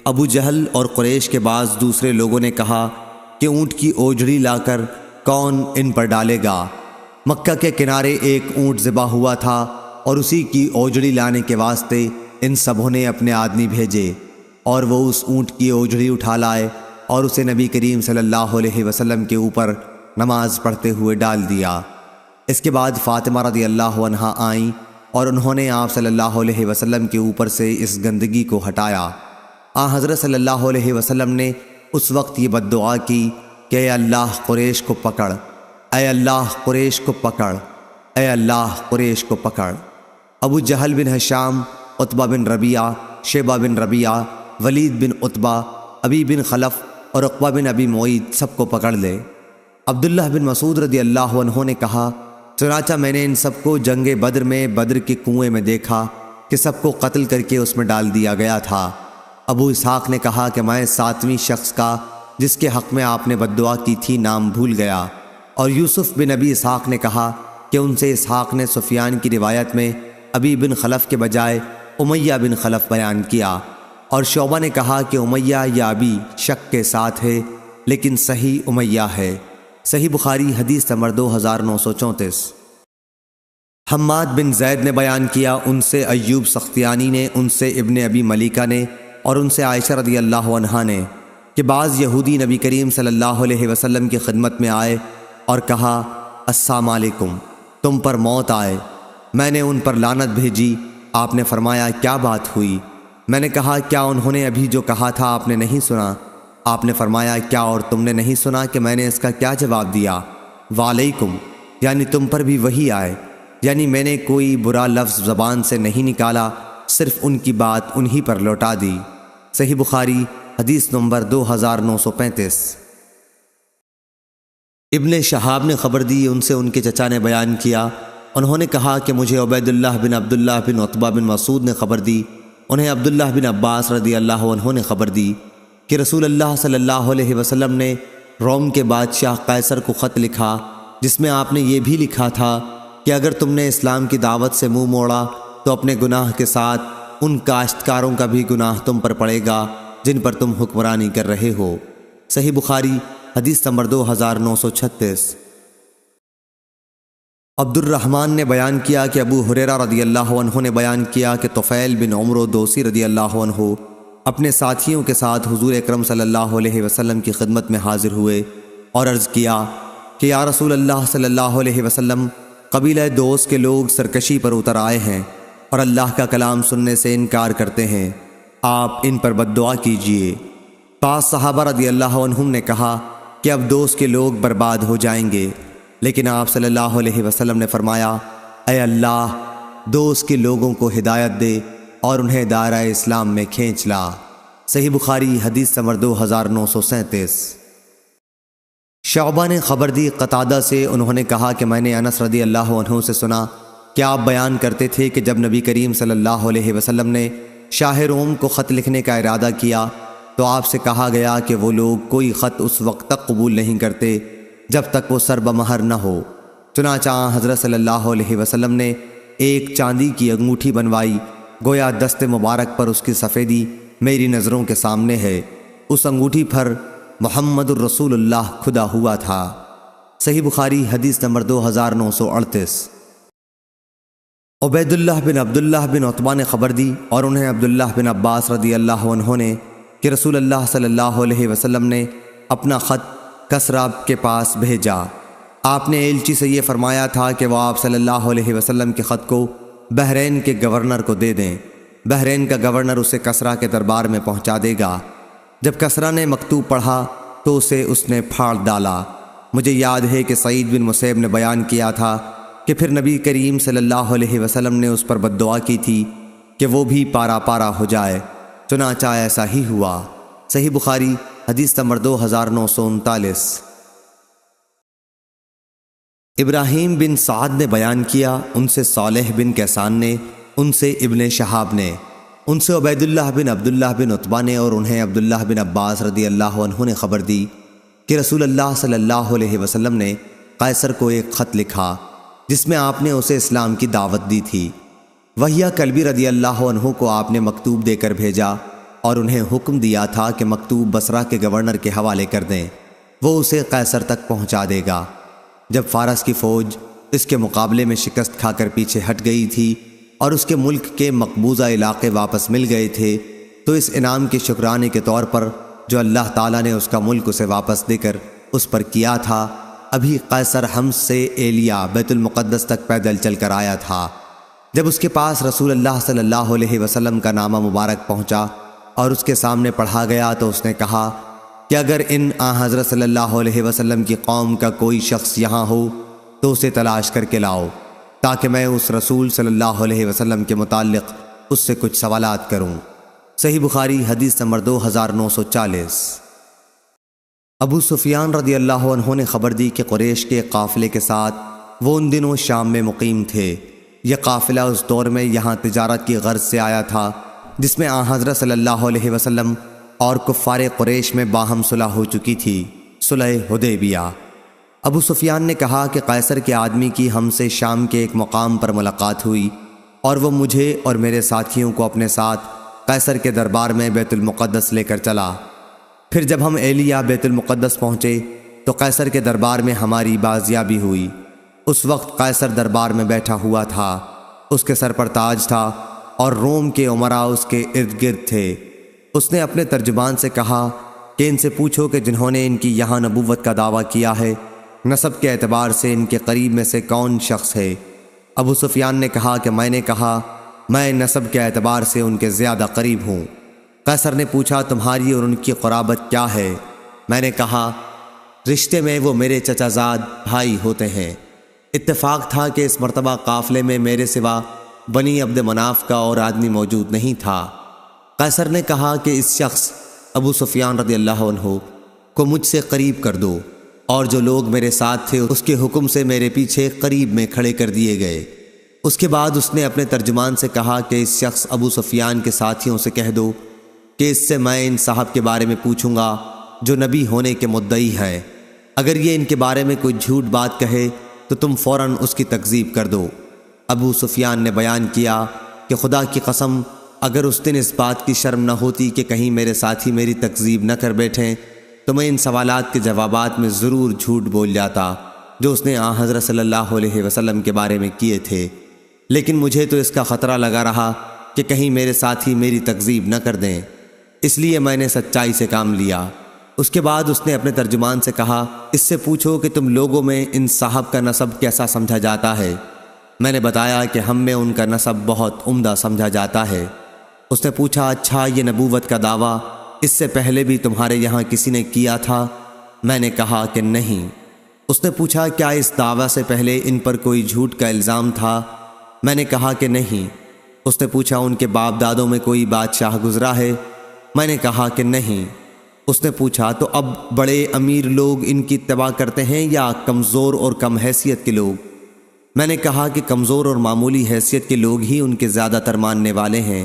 ابو جہل اور قریش کے بعض دوسرے لوگوں نے کہا کہ اونٹ کی اوجڑی لا کر کون ان پر ڈالے گا؟ مکہ کے کنارے ایک اونٹ ذبح ہوا تھا اور اسی کی اوجڑی لانے کے واسطے ان سبوں نے اپنے آدمی بھیجے اور وہ اس اونٹ کی اوجڑی اٹھا لائے اور اسے نبی کریم صلی اللہ علیہ وسلم کے اوپر نماز پڑھتے ہوئے ڈال دیا۔ اس کے بعد فاطمہ رضی اللہ عنہا آئیں اور انہوں نے آپ صلی اللہ علیہ وسلم کے اوپر سے اس گندگی کو ہٹایا۔ حضرت صلی اللہ علیہ وسلم نے اس وقت یہ بد دعا کی کہ اے اللہ قریش کو پکڑ، اے اللہ قریش کو پکڑ، اے اللہ قریش کو پکڑ۔ ابو جہل بن ہشام، عتبہ بن ربیعہ، شیبہ بن ربیعہ، ولید بن عتبہ، ابی بن خلف اور عقبہ بن ابی معیط سب کو پکڑ لے۔ عبداللہ بن مسعود رضی اللہ عنہ نے کہا، چنانچہ میں نے ان سب کو جنگ بدر میں بدر کے کنویں میں دیکھا کہ سب کو قتل کر کے اس میں ڈال دیا گیا تھا۔ ابو اسحاق نے کہا کہ میں 7ویں شخص کا جس کے حق میں آپ نے بد دعا کی تھی نام بھول گیا، اور یوسف بن ابی اسحاق نے کہا کہ ان سے اسحاق نے سفیان کی روایت میں ابی بن خلف کے بجائے امیہ بن خلف بیان کیا، اور شعبہ نے کہا کہ امیہ یا ابی شک کے ساتھ ہے لیکن صحیح امیہ ہے۔ صحیح بخاری حدیث نمبر 2934۔ حماد بن زید نے بیان کیا، ان سے ایوب سختیانی نے، ان سے ابن ابی ملیکہ نے اور ان سے عائشہ رضی اللہ عنہا نے کہ بعض یہودی نبی کریم صلی اللہ علیہ وسلم کی خدمت میں آئے اور کہا، السلام علیکم، تم پر موت آئے۔ میں نے ان پر لعنت بھیجی۔ آپ نے فرمایا، کیا بات ہوئی؟ میں نے کہا، کیا انہوں نے ابھی جو کہا تھا آپ نے نہیں سنا؟ آپ نے فرمایا، کیا اور تم نے نہیں سنا کہ میں نے اس کا کیا جواب دیا؟ وعلیکم، یعنی تم پر بھی وہی آئے، یعنی میں نے کوئی برا لفظ زبان سے نہیں نکالا، صرف ان کی بات انہی پر لوٹا دی۔ صحیح بخاری حدیث نمبر 2935۔ ابن شہاب نے خبر دی، ان سے ان کے چچا نے بیان کیا، انہوں نے کہا کہ مجھے عبیداللہ بن عبداللہ بن عتبہ بن مسعود نے خبر دی، انہیں عبداللہ بن عباس رضی اللہ عنہ نے خبر دی کہ رسول اللہ صلی اللہ علیہ وسلم نے روم کے بادشاہ قیصر کو خط لکھا، جس میں آپ نے یہ بھی لکھا تھا کہ اگر تم نے اسلام کی دعوت سے منہ موڑا تو اپنے گناہ کے ساتھ ان کاشتکاروں کا بھی گناہ تم پر پڑے گا جن پر تم حکمرانی کر رہے ہو۔ صحیح بخاری حدیث نمبر 2936۔ عبد الرحمن نے بیان کیا کہ ابو ہریرہ رضی اللہ عنہ نے بیان کیا کہ طفیل بن عمرو دوسی رضی اللہ عنہ اپنے ساتھیوں کے ساتھ حضور اکرم صلی اللہ علیہ وسلم کی خدمت میں حاضر ہوئے اور عرض کیا کہ یا رسول اللہ صلی اللہ علیہ وسلم، قبیلہ دوس کے لوگ سرکشی پر اتر آئے ہیں اور اللہ کا کلام سننے سے انکار کرتے ہیں، آپ ان پر بد دعا کیجئے۔ بعض صحابہ رضی اللہ عنہم نے کہا کہ اب دوس کے لوگ برباد ہو جائیں گے، لیکن آپ صلی اللہ علیہ وسلم نے فرمایا، اے اللہ، دوس کے لوگوں کو ہدایت دے اور انہیں دائرہ اسلام میں کھینچ لا۔ صحیح بخاری حدیث نمبر 2937۔ شعبہ نے خبر دی قتادہ سے، انہوں نے کہا کہ میں نے انس رضی اللہ عنہ سے سنا کہ آپ بیان کرتے تھے کہ جب نبی کریم صلی اللہ علیہ وسلم نے شاہ روم کو خط لکھنے کا ارادہ کیا تو آپ سے کہا گیا کہ وہ لوگ کوئی خط اس وقت تک قبول نہیں کرتے جب تک وہ سر بمہر نہ ہو۔ چنانچہ حضرت صلی اللہ علیہ وسلم نے ایک چاندی کی انگوٹھی بنوائی، گویا دست مبارک پر اس کی سفیدی میری نظروں کے سامنے ہے، اس انگوٹھی پر محمد الرسول اللہ کھدا ہوا تھا۔ صحیح بخاری حدیث نمبر 2938۔ عبیداللہ بن عبداللہ بن عتبہ نے خبر دی اور انہیں عبداللہ بن عباس رضی اللہ عنہ نے کہ رسول اللہ صلی اللہ علیہ وسلم نے اپنا خط کسریٰ کے پاس بھیجا۔ آپ نے ایلچی سے یہ فرمایا تھا کہ وہ آپ صلی اللہ علیہ وسلم کے خط کو بحرین کے گورنر کو دے دیں، بحرین کا گورنر اسے کسریٰ کے دربار میں پہنچا دے گا۔ جب کسریٰ نے مکتوب پڑھا تو اسے اس نے پھاڑ ڈالا۔ مجھے یاد ہے کہ سعید بن مسیب نے بیان کیا تھا کہ پھر نبی کریم صلی اللہ علیہ وسلم نے اس پر بد دعا کی تھی کہ وہ بھی پارا پارا ہو جائے، چنانچہ ایسا ہی ہوا۔ صحیح بخاری حدیث نمبر 2939۔ ابراہیم بن سعد نے بیان کیا، ان سے صالح بن کیسان نے، ان سے ابن شہاب نے، ان سے عبیداللہ بن عبداللہ بن عتبہ نے اور انہیں عبداللہ بن عباس رضی اللہ عنہ نے خبر دی کہ رسول اللہ صلی اللہ علیہ وسلم نے قیصر کو ایک خط لکھا جس میں آپ نے اسے اسلام کی دعوت دی تھی۔ وحیہ کلبی رضی اللہ عنہ کو آپ نے مکتوب دے کر بھیجا اور انہیں حکم دیا تھا کہ مکتوب بصرہ کے گورنر کے حوالے کر دیں، وہ اسے قیصر تک پہنچا دے گا۔ جب فارس کی فوج اس کے مقابلے میں شکست کھا کر پیچھے ہٹ گئی تھی اور اس کے ملک کے مقبوضہ علاقے واپس مل گئے تھے، تو اس انعام کے شکرانے کے طور پر جو اللہ تعالیٰ نے اس کا ملک اسے واپس دے کر اس پر کیا تھا، ابھی قیصر حمص سے ایلیا بیت المقدس تک پیدل چل کر آیا تھا۔ جب اس کے پاس رسول اللہ صلی اللہ علیہ وسلم کا نامہ مبارک پہنچا اور اس کے سامنے پڑھا گیا تو اس نے کہا کہ اگر ان حضرت صلی اللہ علیہ وسلم کی قوم کا کوئی شخص یہاں ہو تو اسے تلاش کر کے لاؤ، تاکہ میں اس رسول صلی اللہ علیہ وسلم کے متعلق اس سے کچھ سوالات کروں۔ صحیح بخاری حدیث نمبر 2940۔ ابو سفیان رضی اللہ عنہ نے خبر دی کہ قریش کے قافلے کے ساتھ وہ ان دنوں شام میں مقیم تھے۔ یہ قافلہ اس دور میں یہاں تجارت کی غرض سے آیا تھا، جس میں حضرت صلی اللہ علیہ وسلم اور کفار قریش میں باہم صلح ہو چکی تھی، صلح حدیبیہ۔ ابو سفیان نے کہا کہ قیصر کے آدمی کی ہم سے شام کے ایک مقام پر ملاقات ہوئی، اور وہ مجھے اور میرے ساتھیوں کو اپنے ساتھ قیصر کے دربار میں بیت المقدس لے کر چلا۔ پھر جب ہم ایلیا بیت المقدس پہنچے تو قیصر کے دربار میں ہماری بازیابی ہوئی۔ اس وقت قیصر دربار میں بیٹھا ہوا تھا، اس کے سر پر تاج تھا اور روم کے امراء اس کے ارد گرد تھے۔ اس نے اپنے ترجمان سے کہا کہ ان سے پوچھو کہ جنہوں نے ان کی یہاں نبوت کا دعویٰ کیا ہے، نسب کے اعتبار سے ان کے قریب میں سے کون شخص ہے؟ ابو سفیان نے کہا کہ میں نے کہا میں نسب کے اعتبار سے ان کے زیادہ قریب ہوں۔ قیصر نے پوچھا تمہاری اور ان کی قرابت کیا ہے؟ میں نے کہا رشتے میں وہ میرے چچا زاد بھائی ہوتے ہیں۔ اتفاق تھا کہ اس مرتبہ قافلے میں میرے سوا بنی عبد مناف کا اور آدمی موجود نہیں تھا۔ قیصر نے کہا کہ اس شخص ابو سفیان رضی اللہ عنہ کو مجھ سے قریب کر دو، اور جو لوگ میرے ساتھ تھے اس کے حکم سے میرے پیچھے قریب میں کھڑے کر دیے گئے۔ اس کے بعد اس نے اپنے ترجمان سے کہا کہ اس شخص ابو سفیان کے ساتھیوں سے کہہ دو کہ اس سے میں ان صاحب کے بارے میں پوچھوں گا جو نبی ہونے کے مدعی ہیں۔ اگر یہ ان کے بارے میں کوئی جھوٹ بات کہے تو تم فوراً اس کی تکذیب کر دو۔ ابو سفیان نے بیان کیا کہ خدا کی قسم اگر اس دن اس بات کی شرم نہ ہوتی کہ کہیں میرے ساتھی میری تکذیب نہ کر بیٹھیں تو میں ان سوالات کے جوابات میں ضرور جھوٹ بول جاتا جو اس نے حضرت صلی اللہ علیہ وسلم کے بارے میں کیے تھے، لیکن مجھے تو اس کا خطرہ لگا رہا کہ کہیں میرے ساتھی میری تکذیب نہ کر دیں، اس لیے میں نے سچائی سے کام لیا۔ اس کے بعد اس نے اپنے ترجمان سے کہا اس سے پوچھو کہ تم لوگوں میں ان صاحب کا نسب کیسا سمجھا جاتا ہے؟ میں نے بتایا کہ ہم میں ان کا نسب بہت عمدہ سمجھا جاتا ہے۔ اس نے پوچھا اچھا یہ نبوت کا دعویٰ اس سے پہلے بھی تمہارے یہاں کسی نے کیا تھا؟ میں نے کہا کہ نہیں۔ اس نے پوچھا کیا اس دعویٰ سے پہلے ان پر کوئی جھوٹ کا الزام تھا؟ میں نے کہا کہ نہیں۔ اس نے پوچھا ان کے باپ دادوں میں کوئی بادشاہ گزرا ہے؟ میں نے کہا کہ نہیں۔ اس نے پوچھا تو اب بڑے امیر لوگ ان کی اتباع کرتے ہیں یا کمزور اور کم حیثیت کے لوگ؟ میں نے کہا کہ کمزور اور معمولی حیثیت کے لوگ ہی ان کے زیادہ تر ماننے والے ہیں۔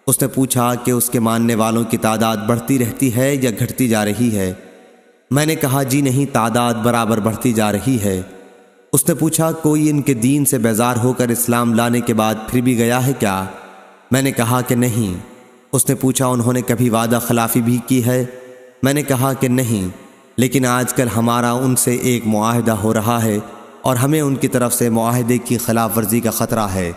اس نے پوچھا کہ اس کے ماننے والوں کی تعداد بڑھتی رہتی ہے یا گھٹتی جا رہی ہے؟ میں نے کہا جی نہیں، تعداد برابر بڑھتی جا رہی ہے۔ اس نے پوچھا کوئی ان کے دین سے بیزار ہو کر اسلام لانے کے بعد پھر بھی گیا ہے کیا؟ میں نے کہا کہ نہیں۔ اس نے پوچھا انہوں نے کبھی وعدہ خلافی بھی کی ہے؟ میں نے کہا کہ نہیں، لیکن آج کل ہمارا ان سے ایک معاہدہ ہو رہا ہے اور ہمیں ان کی طرف سے معاہدے کی خلاف ورزی کا خطرہ ہے۔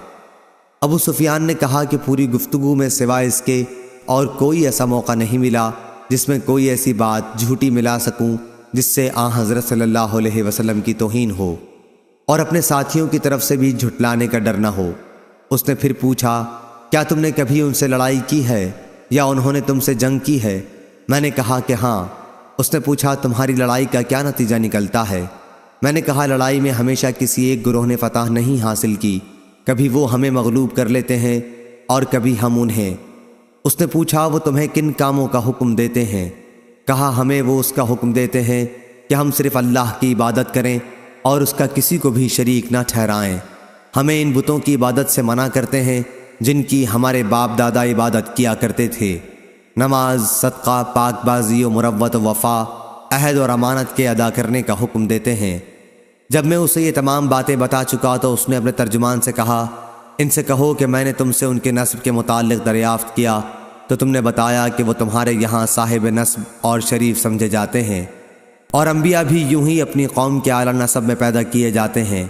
ابو سفیان نے کہا کہ پوری گفتگو میں سوائے اس کے اور کوئی ایسا موقع نہیں ملا جس میں کوئی ایسی بات جھوٹی ملا سکوں جس سے حضرت صلی اللہ علیہ وسلم کی توہین ہو اور اپنے ساتھیوں کی طرف سے بھی جھٹلانے کا ڈر نہ ہو۔ اس نے پھر پوچھا کیا تم نے کبھی ان سے لڑائی کی ہے یا انہوں نے تم سے جنگ کی ہے؟ میں نے کہا کہ ہاں۔ اس نے پوچھا تمہاری لڑائی کا کیا نتیجہ نکلتا ہے؟ میں نے کہا لڑائی میں ہمیشہ کسی ایک گروہ نے فتح نہیں حاصل کی، کبھی وہ ہمیں مغلوب کر لیتے ہیں اور کبھی ہم انہیں۔ اس نے پوچھا وہ تمہیں کن کاموں کا حکم دیتے ہیں؟ کہا ہمیں وہ اس کا حکم دیتے ہیں کہ ہم صرف اللہ کی عبادت کریں اور اس کا کسی کو بھی شریک نہ ٹھہرائیں۔ ہمیں ان بتوں کی عبادت سے منع کرتے ہیں جن کی ہمارے باپ دادا عبادت کیا کرتے تھے۔ نماز، صدقہ، پاک بازی و مروت و وفا، عہد اور امانت کے ادا کرنے کا حکم دیتے ہیں۔ جب میں اسے یہ تمام باتیں بتا چکا تو اس نے اپنے ترجمان سے کہا ان سے کہو کہ میں نے تم سے ان کے نسب کے متعلق دریافت کیا تو تم نے بتایا کہ وہ تمہارے یہاں صاحب نسب اور شریف سمجھے جاتے ہیں، اور انبیاء بھی یوں ہی اپنی قوم کے اعلیٰ نسب میں پیدا کیے جاتے ہیں۔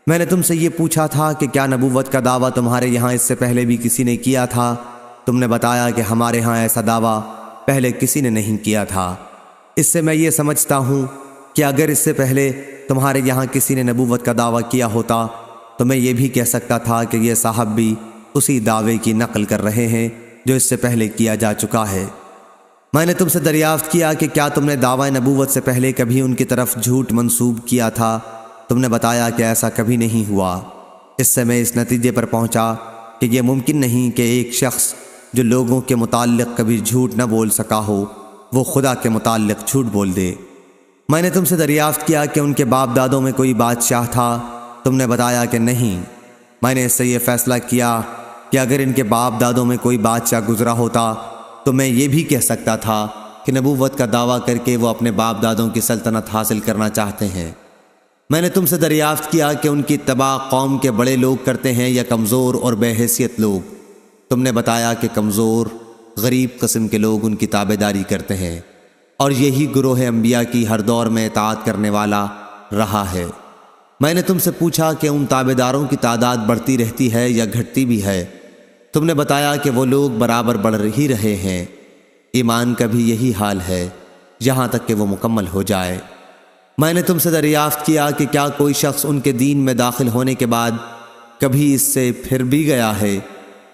میں نے تم سے یہ پوچھا تھا کہ کیا نبوت کا دعویٰ تمہارے یہاں اس سے پہلے بھی کسی نے کیا تھا؟ تم نے بتایا کہ ہمارے ہاں ایسا دعویٰ پہلے کسی نے نہیں کیا تھا۔ اس سے میں یہ سمجھتا ہوں کہ اگر اس سے پہلے تمہارے یہاں کسی نے نبوت کا دعویٰ کیا ہوتا تو میں یہ بھی کہہ سکتا تھا کہ یہ صاحب بھی اسی دعوے کی نقل کر رہے ہیں جو اس سے پہلے کیا جا چکا ہے۔ میں نے تم سے دریافت کیا کہ کیا تم نے دعویٰ نبوت سے پہلے کبھی ان کی طرف جھوٹ منسوب کیا تھا؟ تم نے بتایا کہ ایسا کبھی نہیں ہوا۔ اس سے میں اس نتیجے پر پہنچا کہ یہ ممکن نہیں کہ ایک شخص جو لوگوں کے متعلق کبھی جھوٹ نہ بول سکا ہو وہ خدا کے متعلق جھوٹ بول دے۔ میں نے تم سے دریافت کیا کہ ان کے باپ دادوں میں کوئی بادشاہ تھا؟ تم نے بتایا کہ نہیں۔ میں نے اس سے یہ فیصلہ کیا کہ اگر ان کے باپ دادوں میں کوئی بادشاہ گزرا ہوتا تو میں یہ بھی کہہ سکتا تھا کہ نبوت کا دعویٰ کر کے وہ اپنے باپ دادوں کی سلطنت حاصل کرنا چاہتے ہیں۔ میں نے تم سے دریافت کیا کہ ان کی اتباع قوم کے بڑے لوگ کرتے ہیں یا کمزور اور بے حیثیت لوگ؟ تم نے بتایا کہ کمزور غریب قسم کے لوگ ان کی تابعداری کرتے ہیں، اور یہی گروہ انبیاء کی ہر دور میں اطاعت کرنے والا رہا ہے۔ میں نے تم سے پوچھا کہ ان تابعداروں کی تعداد بڑھتی رہتی ہے یا گھٹتی بھی ہے؟ تم نے بتایا کہ وہ لوگ برابر بڑھ ہی رہے ہیں۔ ایمان کا بھی یہی حال ہے یہاں تک کہ وہ مکمل ہو جائے۔ میں نے تم سے دریافت کیا کہ کیا کوئی شخص ان کے دین میں داخل ہونے کے بعد کبھی اس سے پھر بھی گیا ہے؟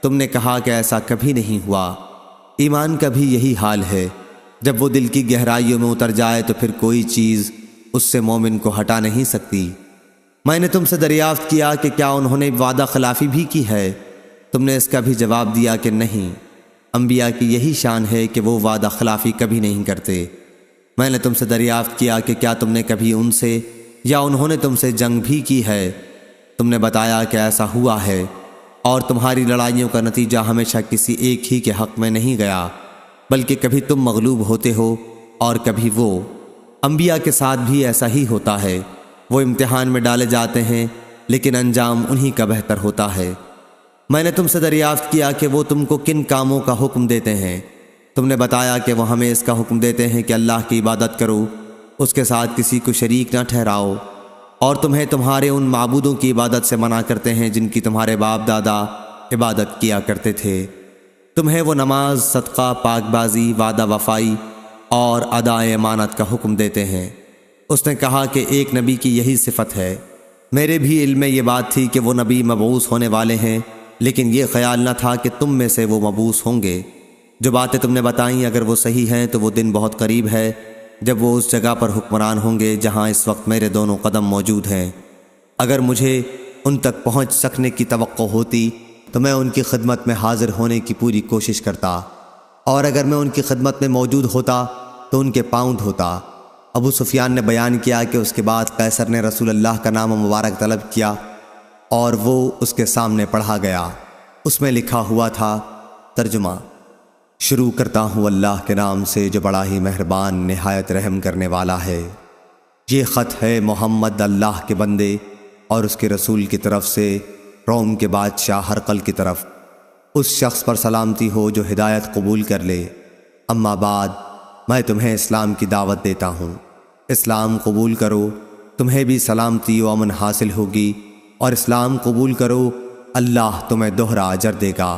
تم نے کہا کہ ایسا کبھی نہیں ہوا۔ ایمان کا بھی یہی حال ہے، جب وہ دل کی گہرائیوں میں اتر جائے تو پھر کوئی چیز اس سے مومن کو ہٹا نہیں سکتی۔ میں نے تم سے دریافت کیا کہ کیا انہوں نے وعدہ خلافی بھی کی ہے؟ تم نے اس کا بھی جواب دیا کہ نہیں۔ انبیاء کی یہی شان ہے کہ وہ وعدہ خلافی کبھی نہیں کرتے۔ میں نے تم سے دریافت کیا کہ کیا تم نے کبھی ان سے یا انہوں نے تم سے جنگ بھی کی ہے؟ تم نے بتایا کہ ایسا ہوا ہے، اور تمہاری لڑائیوں کا نتیجہ ہمیشہ کسی ایک ہی کے حق میں نہیں گیا، بلکہ کبھی تم مغلوب ہوتے ہو اور کبھی وہ۔ انبیاء کے ساتھ بھی ایسا ہی ہوتا ہے، وہ امتحان میں ڈالے جاتے ہیں لیکن انجام انہی کا بہتر ہوتا ہے۔ میں نے تم سے دریافت کیا کہ وہ تم کو کن کاموں کا حکم دیتے ہیں؟ تم نے بتایا کہ وہ ہمیں اس کا حکم دیتے ہیں کہ اللہ کی عبادت کرو، اس کے ساتھ کسی کو شریک نہ ٹھہراؤ، اور تمہیں تمہارے ان معبودوں کی عبادت سے منع کرتے ہیں جن کی تمہارے باپ دادا عبادت کیا کرتے تھے۔ تمہیں وہ نماز، صدقہ، پاک بازی، وعدہ وفائی اور ادائے امانت کا حکم دیتے ہیں۔ اس نے کہا کہ ایک نبی کی یہی صفت ہے۔ میرے بھی علم میں یہ بات تھی کہ وہ نبی مبعوث ہونے والے ہیں، لیکن یہ خیال نہ تھا کہ تم میں سے وہ مبعوث ہوں گے۔ جو باتیں تم نے بتائیں اگر وہ صحیح ہیں تو وہ دن بہت قریب ہے جب وہ اس جگہ پر حکمران ہوں گے جہاں اس وقت میرے دونوں قدم موجود ہیں۔ اگر مجھے ان تک پہنچ سکنے کی توقع ہوتی تو میں ان کی خدمت میں حاضر ہونے کی پوری کوشش کرتا، اور اگر میں ان کی خدمت میں موجود ہوتا تو ان کے پاؤں دھوتا۔ ابو سفیان نے بیان کیا کہ اس کے بعد قیصر نے رسول اللہ کا نام مبارک طلب کیا اور وہ اس کے سامنے پڑھا گیا۔ اس میں لکھا ہوا تھا، ترجمہ: شروع کرتا ہوں اللہ کے نام سے جو بڑا ہی مہربان نہایت رحم کرنے والا ہے۔ یہ خط ہے محمد اللہ کے بندے اور اس کے رسول کی طرف سے روم کے بادشاہ ہرقل کی طرف۔ اس شخص پر سلامتی ہو جو ہدایت قبول کر لے۔ اما بعد، میں تمہیں اسلام کی دعوت دیتا ہوں۔ اسلام قبول کرو، تمہیں بھی سلامتی و امن حاصل ہوگی، اور اسلام قبول کرو، اللہ تمہیں دوہرا اجر دے گا،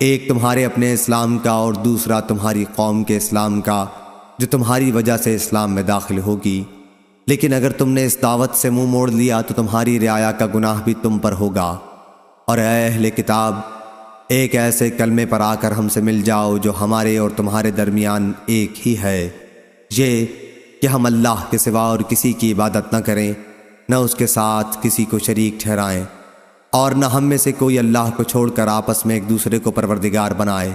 ایک تمہارے اپنے اسلام کا اور دوسرا تمہاری قوم کے اسلام کا جو تمہاری وجہ سے اسلام میں داخل ہوگی۔ لیکن اگر تم نے اس دعوت سے منہ موڑ لیا تو تمہاری رعایا کا گناہ بھی تم پر ہوگا۔ اور اے اہل کتاب، ایک ایسے کلمے پر آ کر ہم سے مل جاؤ جو ہمارے اور تمہارے درمیان ایک ہی ہے، یہ کہ ہم اللہ کے سوا اور کسی کی عبادت نہ کریں، نہ اس کے ساتھ کسی کو شریک ٹھہرائیں، اور نہ ہم میں سے کوئی اللہ کو چھوڑ کر آپس میں ایک دوسرے کو پروردگار بنائے۔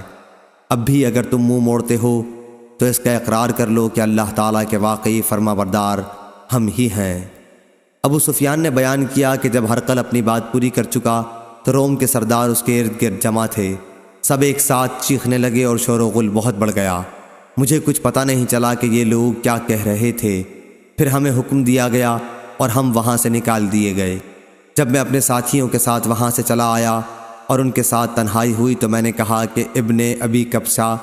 اب بھی اگر تم منہ موڑتے ہو تو اس کا اقرار کر لو کہ اللہ تعالیٰ کے واقعی فرما بردار ہم ہی ہیں۔ ابو سفیان نے بیان کیا کہ جب ہرقل اپنی بات پوری کر چکا تو روم کے سردار اس کے ارد گرد جمع تھے۔ سب ایک ساتھ چیخنے لگے اور شور و غل بہت بڑھ گیا۔ مجھے کچھ پتہ نہیں چلا کہ یہ لوگ کیا کہہ رہے تھے۔ پھر ہمیں حکم دیا گیا اور ہم وہاں سے نکال دیے گئے۔ جب میں اپنے ساتھیوں کے ساتھ وہاں سے چلا آیا اور ان کے ساتھ تنہائی ہوئی تو میں نے کہا کہ ابن ابی کبشہ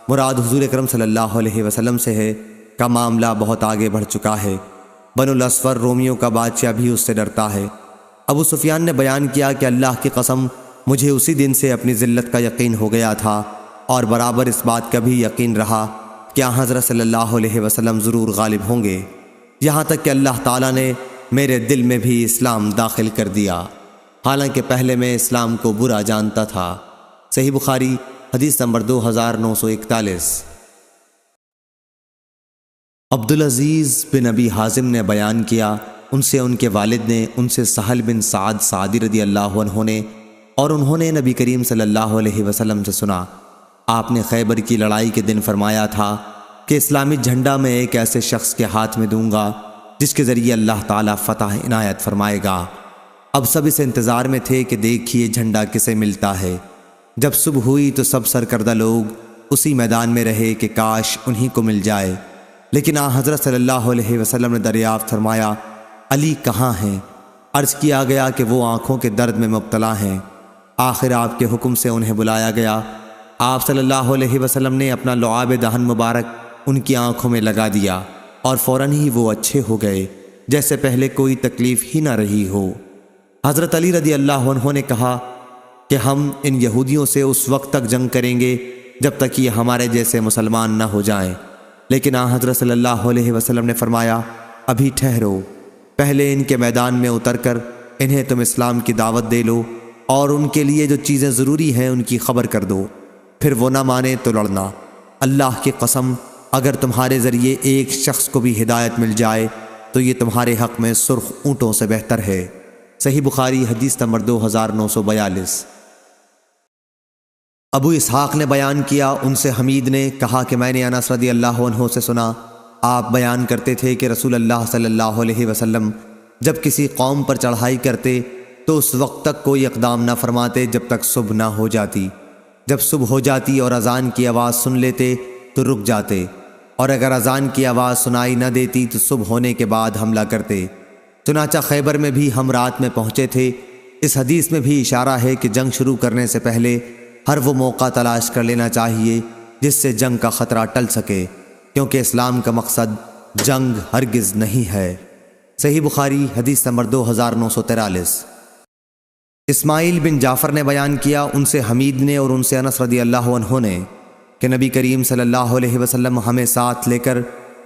مراد حضور اکرم صلی اللہ علیہ وسلم سے ہے کا معاملہ بہت آگے بڑھ چکا ہے۔ بنو الاسفر رومیوں کا بادشاہ بھی اس سے ڈرتا ہے۔ ابو سفیان نے بیان کیا کہ اللہ کی قسم مجھے اسی دن سے اپنی ذلت کا یقین ہو گیا تھا اور برابر اس بات کا بھی یقین رہا کہ حضرت صلی اللہ علیہ وسلم ضرور غالب ہوں گے، یہاں تک کہ اللہ تعالیٰ نے میرے دل میں بھی اسلام داخل کر دیا، حالانکہ پہلے میں اسلام کو برا جانتا تھا۔ صحیح بخاری حدیث نمبر 2941۔ عبدالعزیز بن ابی حازم نے بیان کیا، ان سے ان کے والد نے، ان سے سہل بن سعد سعدی رضی اللہ عنہ نے، اور انہوں نے نبی کریم صلی اللہ علیہ وسلم سے سنا، آپ نے خیبر کی لڑائی کے دن فرمایا تھا کہ اسلامی جھنڈا میں ایک ایسے شخص کے ہاتھ میں دوں گا جس کے ذریعے اللہ تعالیٰ فتح عنایت فرمائے گا۔ اب سب اس انتظار میں تھے کہ دیکھیے جھنڈا کسے ملتا ہے۔ جب صبح ہوئی تو سب سرکردہ لوگ اسی میدان میں رہے کہ کاش انہی کو مل جائے، لیکن حضرت صلی اللہ علیہ وسلم نے دریافت فرمایا، علی کہاں ہیں؟ عرض کیا گیا کہ وہ آنکھوں کے درد میں مبتلا ہیں۔ آخر آپ کے حکم سے انہیں بلایا گیا۔ آپ صلی اللہ علیہ وسلم نے اپنا لعاب دہن مبارک ان کی آنکھوں میں لگا دیا اور فوراً ہی وہ اچھے ہو گئے، جیسے پہلے کوئی تکلیف ہی نہ رہی ہو۔ حضرت علی رضی اللہ عنہ نے کہا کہ ہم ان یہودیوں سے اس وقت تک جنگ کریں گے جب تک یہ ہمارے جیسے مسلمان نہ ہو جائیں، لیکن حضرت صلی اللہ علیہ وسلم نے فرمایا، ابھی ٹھہرو، پہلے ان کے میدان میں اتر کر انہیں تم اسلام کی دعوت دے لو اور ان کے لیے جو چیزیں ضروری ہیں ان کی خبر کر دو، پھر وہ نہ مانے تو لڑنا۔ اللہ کی قسم اگر تمہارے ذریعے ایک شخص کو بھی ہدایت مل جائے تو یہ تمہارے حق میں سرخ اونٹوں سے بہتر ہے۔ صحیح بخاری حدیث نمبر 2942۔ ابو اسحاق نے بیان کیا، ان سے حمید نے کہا کہ میں نے انس رضی اللہ عنہ سے سنا، آپ بیان کرتے تھے کہ رسول اللہ صلی اللہ علیہ وسلم جب کسی قوم پر چڑھائی کرتے تو اس وقت تک کوئی اقدام نہ فرماتے جب تک صبح نہ ہو جاتی۔ جب صبح ہو جاتی اور اذان کی آواز سن لیتے تو رک جاتے، اور اگر اذان کی آواز سنائی نہ دیتی تو صبح ہونے کے بعد حملہ کرتے۔ چنانچہ خیبر میں بھی ہم رات میں پہنچے تھے۔ اس حدیث میں بھی اشارہ ہے کہ جنگ شروع کرنے سے پہلے ہر وہ موقع تلاش کر لینا چاہیے جس سے جنگ کا خطرہ ٹل سکے، کیونکہ اسلام کا مقصد جنگ ہرگز نہیں ہے۔ صحیح بخاری حدیث نمبر 2943۔ اسماعیل بن جعفر نے بیان کیا، ان سے حمید نے اور ان سے انس رضی اللہ عنہ نے کہ نبی کریم صلی اللہ علیہ وسلم ہمیں ساتھ لے کر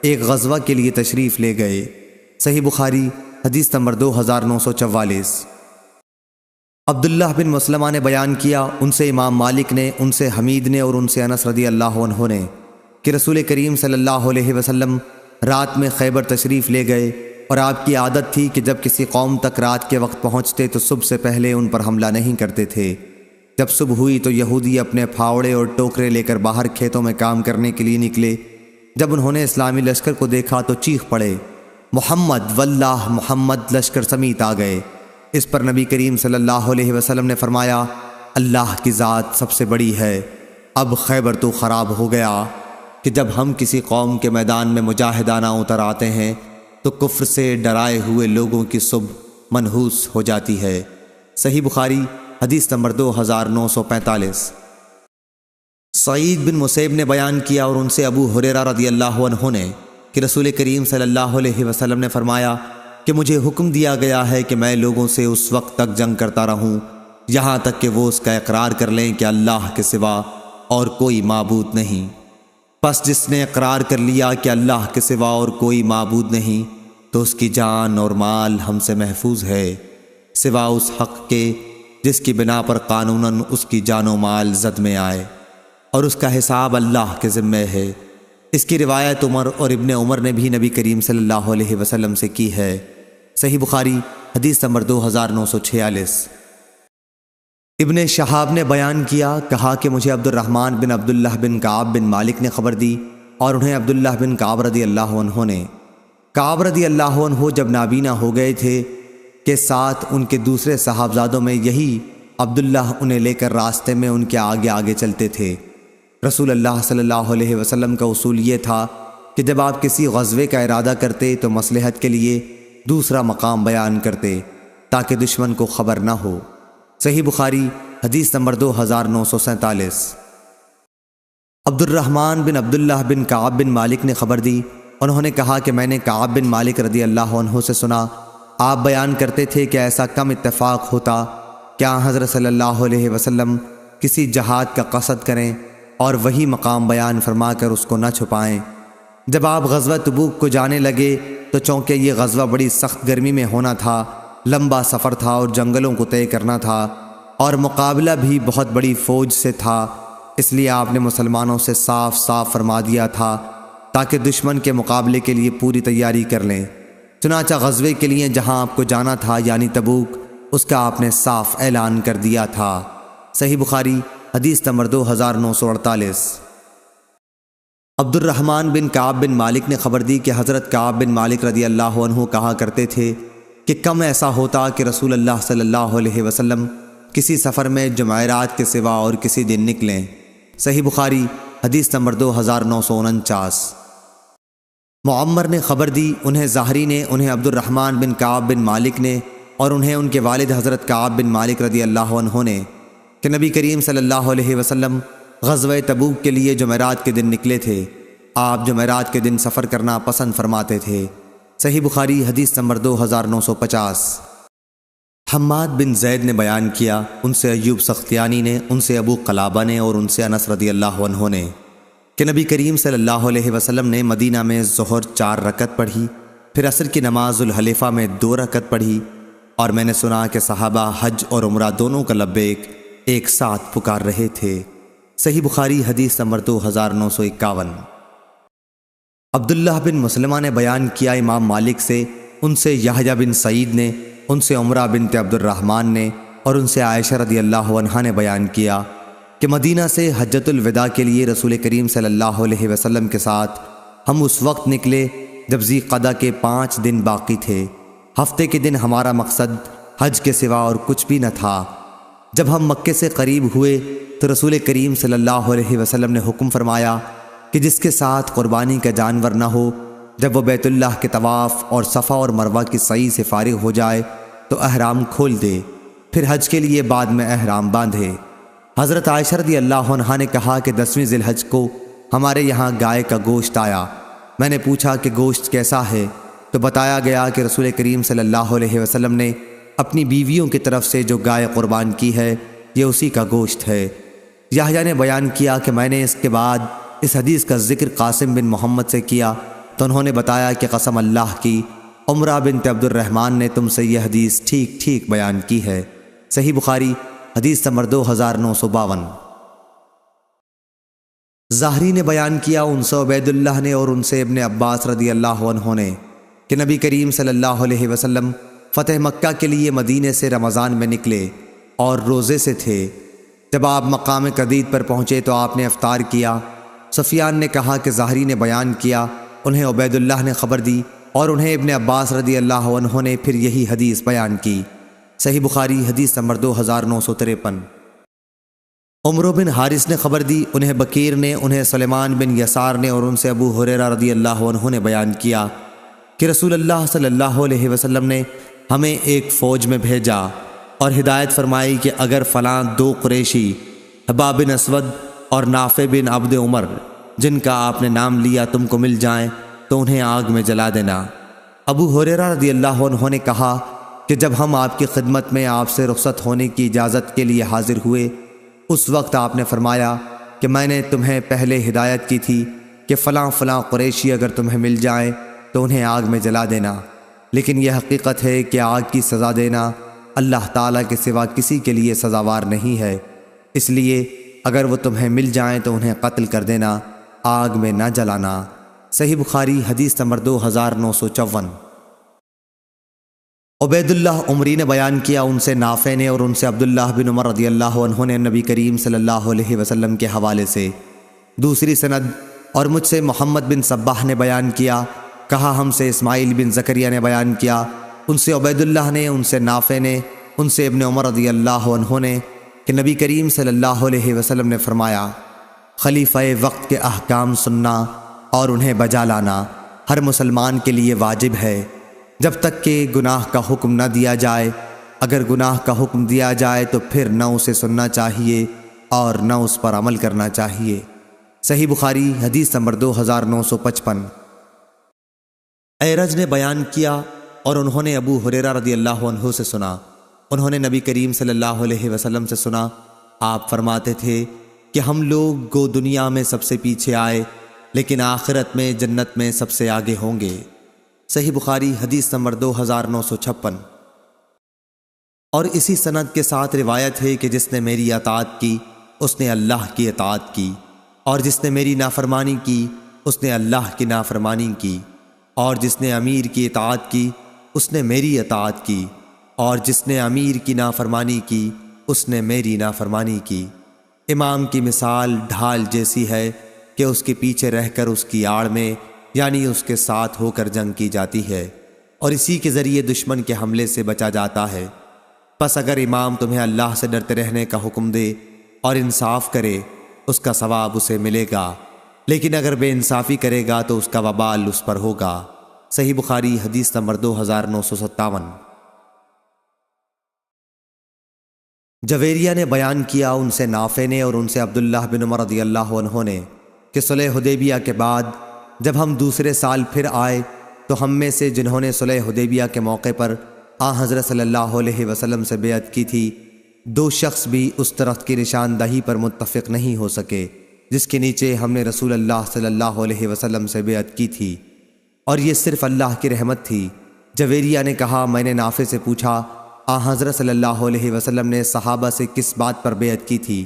ایک غزوہ کے لیے تشریف لے گئے۔ صحیح بخاری حدیث نمبر 2944۔ عبداللہ بن مسلمہ نے بیان کیا، ان سے امام مالک نے، ان سے حمید نے اور ان سے انس رضی اللہ عنہ نے کہ رسول کریم صلی اللہ علیہ وسلم رات میں خیبر تشریف لے گئے، اور آپ کی عادت تھی کہ جب کسی قوم تک رات کے وقت پہنچتے تو صبح سے پہلے ان پر حملہ نہیں کرتے تھے۔ جب صبح ہوئی تو یہودی اپنے پھاوڑے اور ٹوکرے لے کر باہر کھیتوں میں کام کرنے کے لیے نکلے۔ جب انہوں نے اسلامی لشکر کو دیکھا تو چیخ پڑے، محمد واللہ محمد، لشکر سمیت آ گئے۔ اس پر نبی کریم صلی اللہ علیہ وسلم نے فرمایا، اللہ کی ذات سب سے بڑی ہے، اب خیبر تو خراب ہو گیا کہ جب ہم کسی قوم کے میدان میں مجاہدانہ اتر آتے ہیں تو کفر سے ڈرائے ہوئے لوگوں کی صبح منحوس ہو جاتی ہے۔ صحیح بخاری حدیث نمبر 2945۔ سعید بن مسیب نے بیان کیا اور ان سے ابو ہریرہ رضی اللہ عنہ نے کہ رسول کریم صلی اللہ علیہ وسلم نے فرمایا کہ مجھے حکم دیا گیا ہے کہ میں لوگوں سے اس وقت تک جنگ کرتا رہوں یہاں تک کہ وہ اس کا اقرار کر لیں کہ اللہ کے سوا اور کوئی معبود نہیں۔ پس جس نے اقرار کر لیا کہ اللہ کے سوا اور کوئی معبود نہیں تو اس کی جان اور مال ہم سے محفوظ ہے، سوا اس حق کے جس کی بنا پر قانوناً اس کی جان و مال زد میں آئے، اور اس کا حساب اللہ کے ذمے ہے۔ اس کی روایت عمر اور ابن عمر نے بھی نبی کریم صلی اللہ علیہ وسلم سے کی ہے۔ صحیح بخاری حدیث نمبر 2946۔ ابن شہاب نے بیان کیا، کہا کہ مجھے عبد الرحمن بن عبداللہ بن کعب بن مالک نے خبر دی، اور انہیں عبداللہ بن کعب رضی اللہ عنہ نے۔ کعب رضی اللہ عنہ جب نابینا ہو گئے تھے کہ ساتھ ان کے دوسرے صاحبزادوں میں یہی عبداللہ انہیں لے کر راستے میں ان کے آگے آگے چلتے تھے۔ رسول اللہ صلی اللہ علیہ وسلم کا اصول یہ تھا کہ جب آپ کسی غزوے کا ارادہ کرتے تو مصلحت کے لیے دوسرا مقام بیان کرتے تاکہ دشمن کو خبر نہ ہو۔ صحیح بخاری حدیث نمبر 2947۔ عبد الرحمن بن عبداللہ بن کعب بن مالک نے خبر دی، انہوں نے کہا کہ میں نے کعب بن مالک رضی اللہ عنہ سے سنا، آپ بیان کرتے تھے کہ ایسا کم اتفاق ہوتا کہ حضرت صلی اللہ علیہ وسلم کسی جہاد کا قصد کریں اور وہی مقام بیان فرما کر اس کو نہ چھپائیں۔ جب آپ غزوہ تبوک کو جانے لگے تو چونکہ یہ غزوہ بڑی سخت گرمی میں ہونا تھا، لمبا سفر تھا اور جنگلوں کو طے کرنا تھا، اور مقابلہ بھی بہت بڑی فوج سے تھا، اس لیے آپ نے مسلمانوں سے صاف صاف فرما دیا تھا تاکہ دشمن کے مقابلے کے لیے پوری تیاری کر لیں۔ چنانچہ غزوے کے لیے جہاں آپ کو جانا تھا یعنی تبوک، اس کا آپ نے صاف اعلان کر دیا تھا۔ صحیح بخاری حدیث نمبر 2948۔ عبد الرحمن بن کعب بن مالک نے خبر دی کہ حضرت کعب بن مالک رضی اللہ عنہ کہا کرتے تھے کہ کم ایسا ہوتا کہ رسول اللہ صلی اللہ علیہ وسلم کسی سفر میں جمعرات کے سوا اور کسی دن نکلیں۔ صحیح بخاری حدیث نمبر 2949۔ معمر نے خبر دی، انہیں زہری نے، انہیں عبد الرحمن بن کعب بن مالک نے، اور انہیں ان کے والد حضرت کعب بن مالک رضی اللہ عنہ نے کہ نبی کریم صلی اللہ علیہ وسلم غزوہ تبوک کے لیے جمعرات کے دن نکلے تھے۔ آپ جمعرات کے دن سفر کرنا پسند فرماتے تھے۔ صحیح بخاری حدیث نمبر 2950۔ حماد بن زید نے بیان کیا، ان سے ایوب سختیانی نے، ان سے ابو قلابہ نے، اور ان سے انس رضی اللہ عنہ نے کہ نبی کریم صلی اللہ علیہ وسلم نے مدینہ میں ظہر 4 رکعت پڑھی، پھر عصر کی نماز الحلیفہ میں 2 رکعت پڑھی، اور میں نے سنا کہ صحابہ حج اور عمرہ دونوں کا لبیک ایک ساتھ پکار رہے تھے۔ صحیح بخاری حدیث نمبر 2951۔ عبداللہ بن مسلمہ نے بیان کیا امام مالک سے، ان سے یحییٰ بن سعید نے، ان سے عمرہ بنت عبد الرحمن نے، اور ان سے عائشہ رضی اللہ عنہا نے بیان کیا کہ مدینہ سے حجۃ الوداع کے لیے رسول کریم صلی اللہ علیہ وسلم کے ساتھ ہم اس وقت نکلے جب ذی قعدہ کے 5 دن باقی تھے۔ ہفتے کے دن ہمارا مقصد حج کے سوا اور کچھ بھی نہ تھا۔ جب ہم مکے سے قریب ہوئے تو رسول کریم صلی اللہ علیہ وسلم نے حکم فرمایا کہ جس کے ساتھ قربانی کا جانور نہ ہو، جب وہ بیت اللہ کے طواف اور صفا اور مروہ کی سعی سے فارغ ہو جائے تو احرام کھول دے، پھر حج کے لیے بعد میں احرام باندھے۔ حضرت عائشہ رضی اللہ عنہا نے کہا کہ 10ویں ذی الحج کو ہمارے یہاں گائے کا گوشت آیا۔ میں نے پوچھا کہ گوشت کیسا ہے، تو بتایا گیا کہ رسول کریم صلی اللہ علیہ وسلم نے اپنی بیویوں کی طرف سے جو گائے قربان کی ہے یہ اسی کا گوشت ہے۔ یحییٰ نے بیان کیا کہ میں نے اس کے بعد اس حدیث کا ذکر قاسم بن محمد سے کیا تو انہوں نے بتایا کہ قسم اللہ کی، عمرہ بنت عبد الرحمن نے تم سے یہ حدیث ٹھیک ٹھیک بیان کی ہے۔ صحیح بخاری حدیث نمبر 2952۔ زہری نے بیان کیا، ان سے عبید اللہ نے اور ان سے ابن عباس رضی اللہ عنہ نے کہ نبی کریم صلی اللہ علیہ وسلم فتح مکہ کے لیے مدینے سے رمضان میں نکلے اور روزے سے تھے۔ جب آپ مقام قدید پر پہنچے تو آپ نے افطار کیا۔ سفیان نے کہا کہ زہری نے بیان کیا، انہیں عبید اللہ نے خبر دی اور انہیں ابن عباس رضی اللہ عنہ نے پھر یہی حدیث بیان کی۔ صحیح بخاری حدیث نمبر 2953۔ عمرو بن حارث نے خبر دی، انہیں بکیر نے، انہیں سلیمان بن یسار نے اور ان سے ابو ہریرہ رضی اللہ عنہ نے بیان کیا کہ رسول اللہ صلی اللہ علیہ وسلم نے ہمیں ایک فوج میں بھیجا اور ہدایت فرمائی کہ اگر فلاں 2 قریشی حباب بن اسود اور نافع بن عبد عمر جن کا آپ نے نام لیا تم کو مل جائیں تو انہیں آگ میں جلا دینا۔ ابو ہریرہ رضی اللہ عنہ نے کہا کہ جب ہم آپ کی خدمت میں آپ سے رخصت ہونے کی اجازت کے لیے حاضر ہوئے اس وقت آپ نے فرمایا کہ میں نے تمہیں پہلے ہدایت کی تھی کہ فلاں فلاں قریشی اگر تمہیں مل جائیں تو انہیں آگ میں جلا دینا، لیکن یہ حقیقت ہے کہ آگ کی سزا دینا اللہ تعالیٰ کے سوا کسی کے لیے سزاوار نہیں ہے، اس لیے اگر وہ تمہیں مل جائیں تو انہیں قتل کر دینا، آگ میں نہ جلانا۔ صحیح بخاری حدیث نمبر 2954۔ عبید اللہ عمری نے بیان کیا، ان سے نافع نے اور ان سے عبداللہ بن عمر رضی اللہ عنہ نے نبی کریم صلی اللہ علیہ وسلم کے حوالے سے دوسری سند، اور مجھ سے محمد بن صباح نے بیان کیا، کہا ہم سے اسماعیل بن زکریا نے بیان کیا، ان سے عبید اللہ نے، ان سے نافع نے، ان سے ابن عمر رضی اللہ عنہ نے کہ نبی کریم صلی اللہ علیہ وسلم نے فرمایا، خلیفہ وقت کے احکام سننا اور انہیں بجا لانا ہر مسلمان کے لیے واجب ہے جب تک کہ گناہ کا حکم نہ دیا جائے۔ اگر گناہ کا حکم دیا جائے تو پھر نہ اسے سننا چاہیے اور نہ اس پر عمل کرنا چاہیے۔ صحیح بخاری حدیث نمبر 2955۔ اعرج نے بیان کیا، اور انہوں نے ابو ہریرہ رضی اللہ عنہ سے سنا، انہوں نے نبی کریم صلی اللہ علیہ وسلم سے سنا، آپ فرماتے تھے کہ ہم لوگ گو دنیا میں سب سے پیچھے آئے لیکن آخرت میں جنت میں سب سے آگے ہوں گے۔ صحیح بخاری حدیث نمبر 2956۔ اور اسی سند کے ساتھ روایت ہے کہ جس نے میری اطاعت کی اس نے اللہ کی اطاعت کی، اور جس نے میری نافرمانی کی اس نے اللہ کی نافرمانی کی، اور جس نے امیر کی اطاعت کی اس نے میری اطاعت کی، اور جس نے امیر کی نافرمانی کی اس نے میری نافرمانی کی۔ امام کی مثال ڈھال جیسی ہے کہ اس کے پیچھے رہ کر اس کی آڑ میں یعنی اس کے ساتھ ہو کر جنگ کی جاتی ہے، اور اسی کے ذریعے دشمن کے حملے سے بچا جاتا ہے۔ پس اگر امام تمہیں اللہ سے ڈرتے رہنے کا حکم دے اور انصاف کرے اس کا ثواب اسے ملے گا، لیکن اگر بے انصافی کرے گا تو اس کا وبال اس پر ہوگا۔ صحیح بخاری حدیث نمبر 2957۔ جویریہ نے بیان کیا، ان سے نافع نے اور ان سے عبداللہ بن عمر رضی اللہ عنہ نے، کہ صلح حدیبیہ کے بعد جب ہم دوسرے سال پھر آئے تو ہم میں سے جنہوں نے صلح حدیبیہ کے موقع پر حضرت صلی اللہ علیہ وسلم سے بیعت کی تھی، 2 شخص بھی اس درخت کی نشاندہی پر متفق نہیں ہو سکے جس کے نیچے ہم نے رسول اللہ صلی اللہ علیہ وسلم سے بیعت کی تھی، اور یہ صرف اللہ کی رحمت تھی۔ جویریہ نے کہا، میں نے نافع سے پوچھا، حضرت صلی اللہ علیہ وسلم نے صحابہ سے کس بات پر بیعت کی تھی؟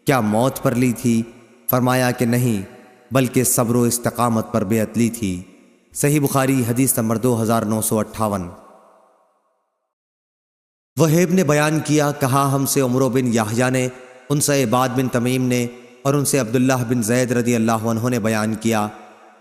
کیا موت پر لی تھی؟ فرمایا کہ نہیں، بلکہ صبر و استقامت پر بیعت لی تھی۔ صحیح بخاری حدیث نمبر 2958۔ وہیب نے بیان کیا، کہا ہم سے عمرو بن یحییٰ نے، ان سے عباد بن تمیم نے، اور ان سے عبداللہ بن زید رضی اللہ عنہ نے بیان کیا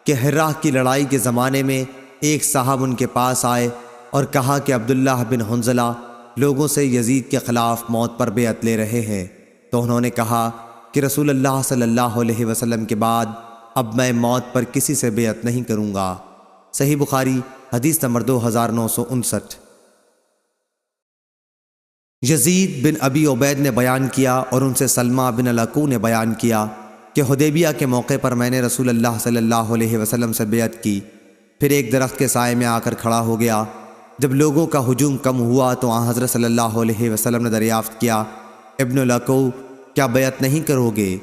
کہ ہراہ کی لڑائی کے زمانے میں ایک صاحب ان کے پاس آئے اور کہا کہ عبداللہ بن حنظلہ لوگوں سے یزید کے خلاف موت پر بیعت لے رہے ہیں، تو انہوں نے کہا کہ رسول اللہ صلی اللہ علیہ وسلم کے بعد اب میں موت پر کسی سے بیعت نہیں کروں گا۔ صحیح بخاری حدیث نمبر 2959۔ یزید بن ابی عبید نے بیان کیا اور ان سے سلمہ بن الاکوع نے بیان کیا کہ حدیبیہ کے موقع پر میں نے رسول اللہ صلی اللہ علیہ وسلم سے بیعت کی، پھر ایک درخت کے سائے میں آ کر کھڑا ہو گیا۔ جب لوگوں کا ہجوم کم ہوا تو حضرت صلی اللہ علیہ وسلم نے دریافت کیا، ابن الاکوع کیا بیعت نہیں کرو گے؟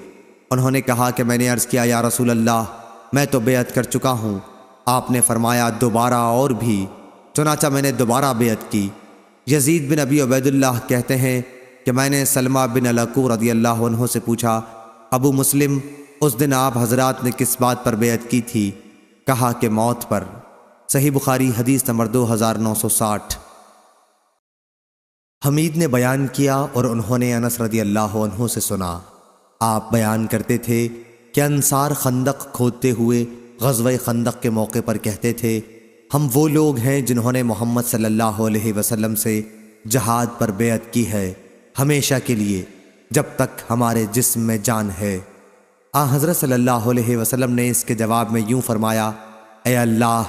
انہوں نے کہا کہ میں نے عرض کیا، یا رسول اللہ میں تو بیعت کر چکا ہوں۔ آپ نے فرمایا، دوبارہ اور بھی؟ چنانچہ میں نے دوبارہ بیعت کی۔ یزید بن ابی عبید اللہ کہتے ہیں کہ میں نے سلمہ بن الاکوع رضی اللہ عنہ سے پوچھا، ابو مسلم اس دن آپ حضرات نے کس بات پر بیعت کی تھی؟ کہا کہ موت پر۔ صحیح بخاری حدیث نمبر 2960۔ حمید نے بیان کیا اور انہوں نے انس رضی اللہ عنہ سے سنا، آپ بیان کرتے تھے کہ انصار خندق کھودتے ہوئے غزوہ خندق کے موقع پر کہتے تھے، ہم وہ لوگ ہیں جنہوں نے محمد صلی اللہ علیہ وسلم سے جہاد پر بیعت کی ہے ہمیشہ کے لیے جب تک ہمارے جسم میں جان ہے۔ حضرت صلی اللہ علیہ وسلم نے اس کے جواب میں یوں فرمایا، اے اللہ،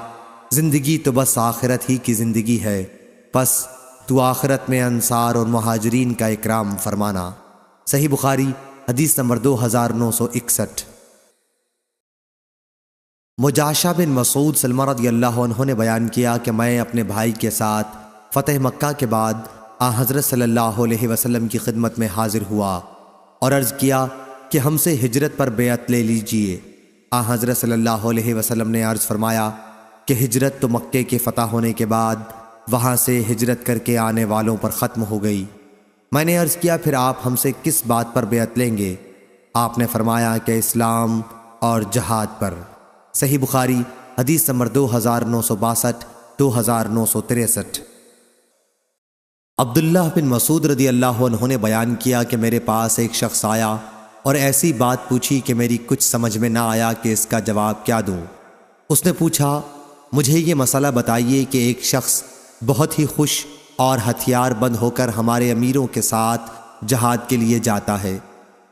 زندگی تو بس آخرت ہی کی زندگی ہے، پس تو آخرت میں انصار اور مہاجرین کا اکرام فرمانا۔ صحیح بخاری حدیث نمبر 2961۔ مجاشع بن مسعود سلمہ رضی اللہ عنہ نے بیان کیا کہ میں اپنے بھائی کے ساتھ فتح مکہ کے بعد حضرت صلی اللہ علیہ وسلم کی خدمت میں حاضر ہوا اور عرض کیا کہ ہم سے ہجرت پر بیعت لے لیجئے۔ حضرت صلی اللہ علیہ وسلم نے عرض فرمایا کہ ہجرت تو مکے کے فتح ہونے کے بعد وہاں سے ہجرت کر کے آنے والوں پر ختم ہو گئی۔ میں نے عرض کیا، پھر آپ ہم سے کس بات پر بیعت لیں گے؟ آپ نے فرمایا کہ اسلام اور جہاد پر۔ صحیح بخاری حدیث نمبر 2962 2963۔ عبداللہ بن مسعود رضی اللہ عنہ نے بیان کیا کہ میرے پاس ایک شخص آیا اور ایسی بات پوچھی کہ میری کچھ سمجھ میں نہ آیا کہ اس کا جواب کیا دوں۔ اس نے پوچھا، مجھے یہ مسئلہ بتائیے کہ ایک شخص بہت ہی خوش اور ہتھیار بند ہو کر ہمارے امیروں کے ساتھ جہاد کے لیے جاتا ہے،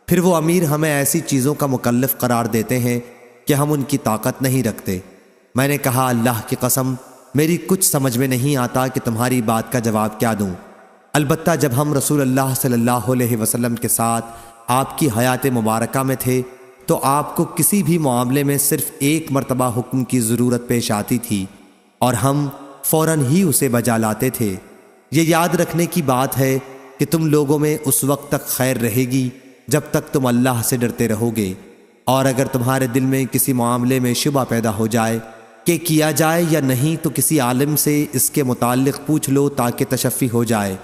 پھر وہ امیر ہمیں ایسی چیزوں کا مکلف قرار دیتے ہیں کہ ہم ان کی طاقت نہیں رکھتے۔ میں نے کہا، اللہ کی قسم میری کچھ سمجھ میں نہیں آتا کہ تمہاری بات کا جواب کیا دوں، البتہ جب ہم رسول اللہ صلی اللہ علیہ وسلم کے ساتھ آپ کی حیات مبارکہ میں تھے تو آپ کو کسی بھی معاملے میں صرف ایک مرتبہ حکم کی ضرورت پیش آتی تھی اور ہم فوراً ہی اسے بجا لاتے تھے۔ یہ یاد رکھنے کی بات ہے کہ تم لوگوں میں اس وقت تک خیر رہے گی جب تک تم اللہ سے ڈرتے رہو گے، اور اگر تمہارے دل میں کسی معاملے میں شبہ پیدا ہو جائے کہ کیا جائے یا نہیں تو کسی عالم سے اس کے متعلق پوچھ لو تاکہ تشفی ہو جائے۔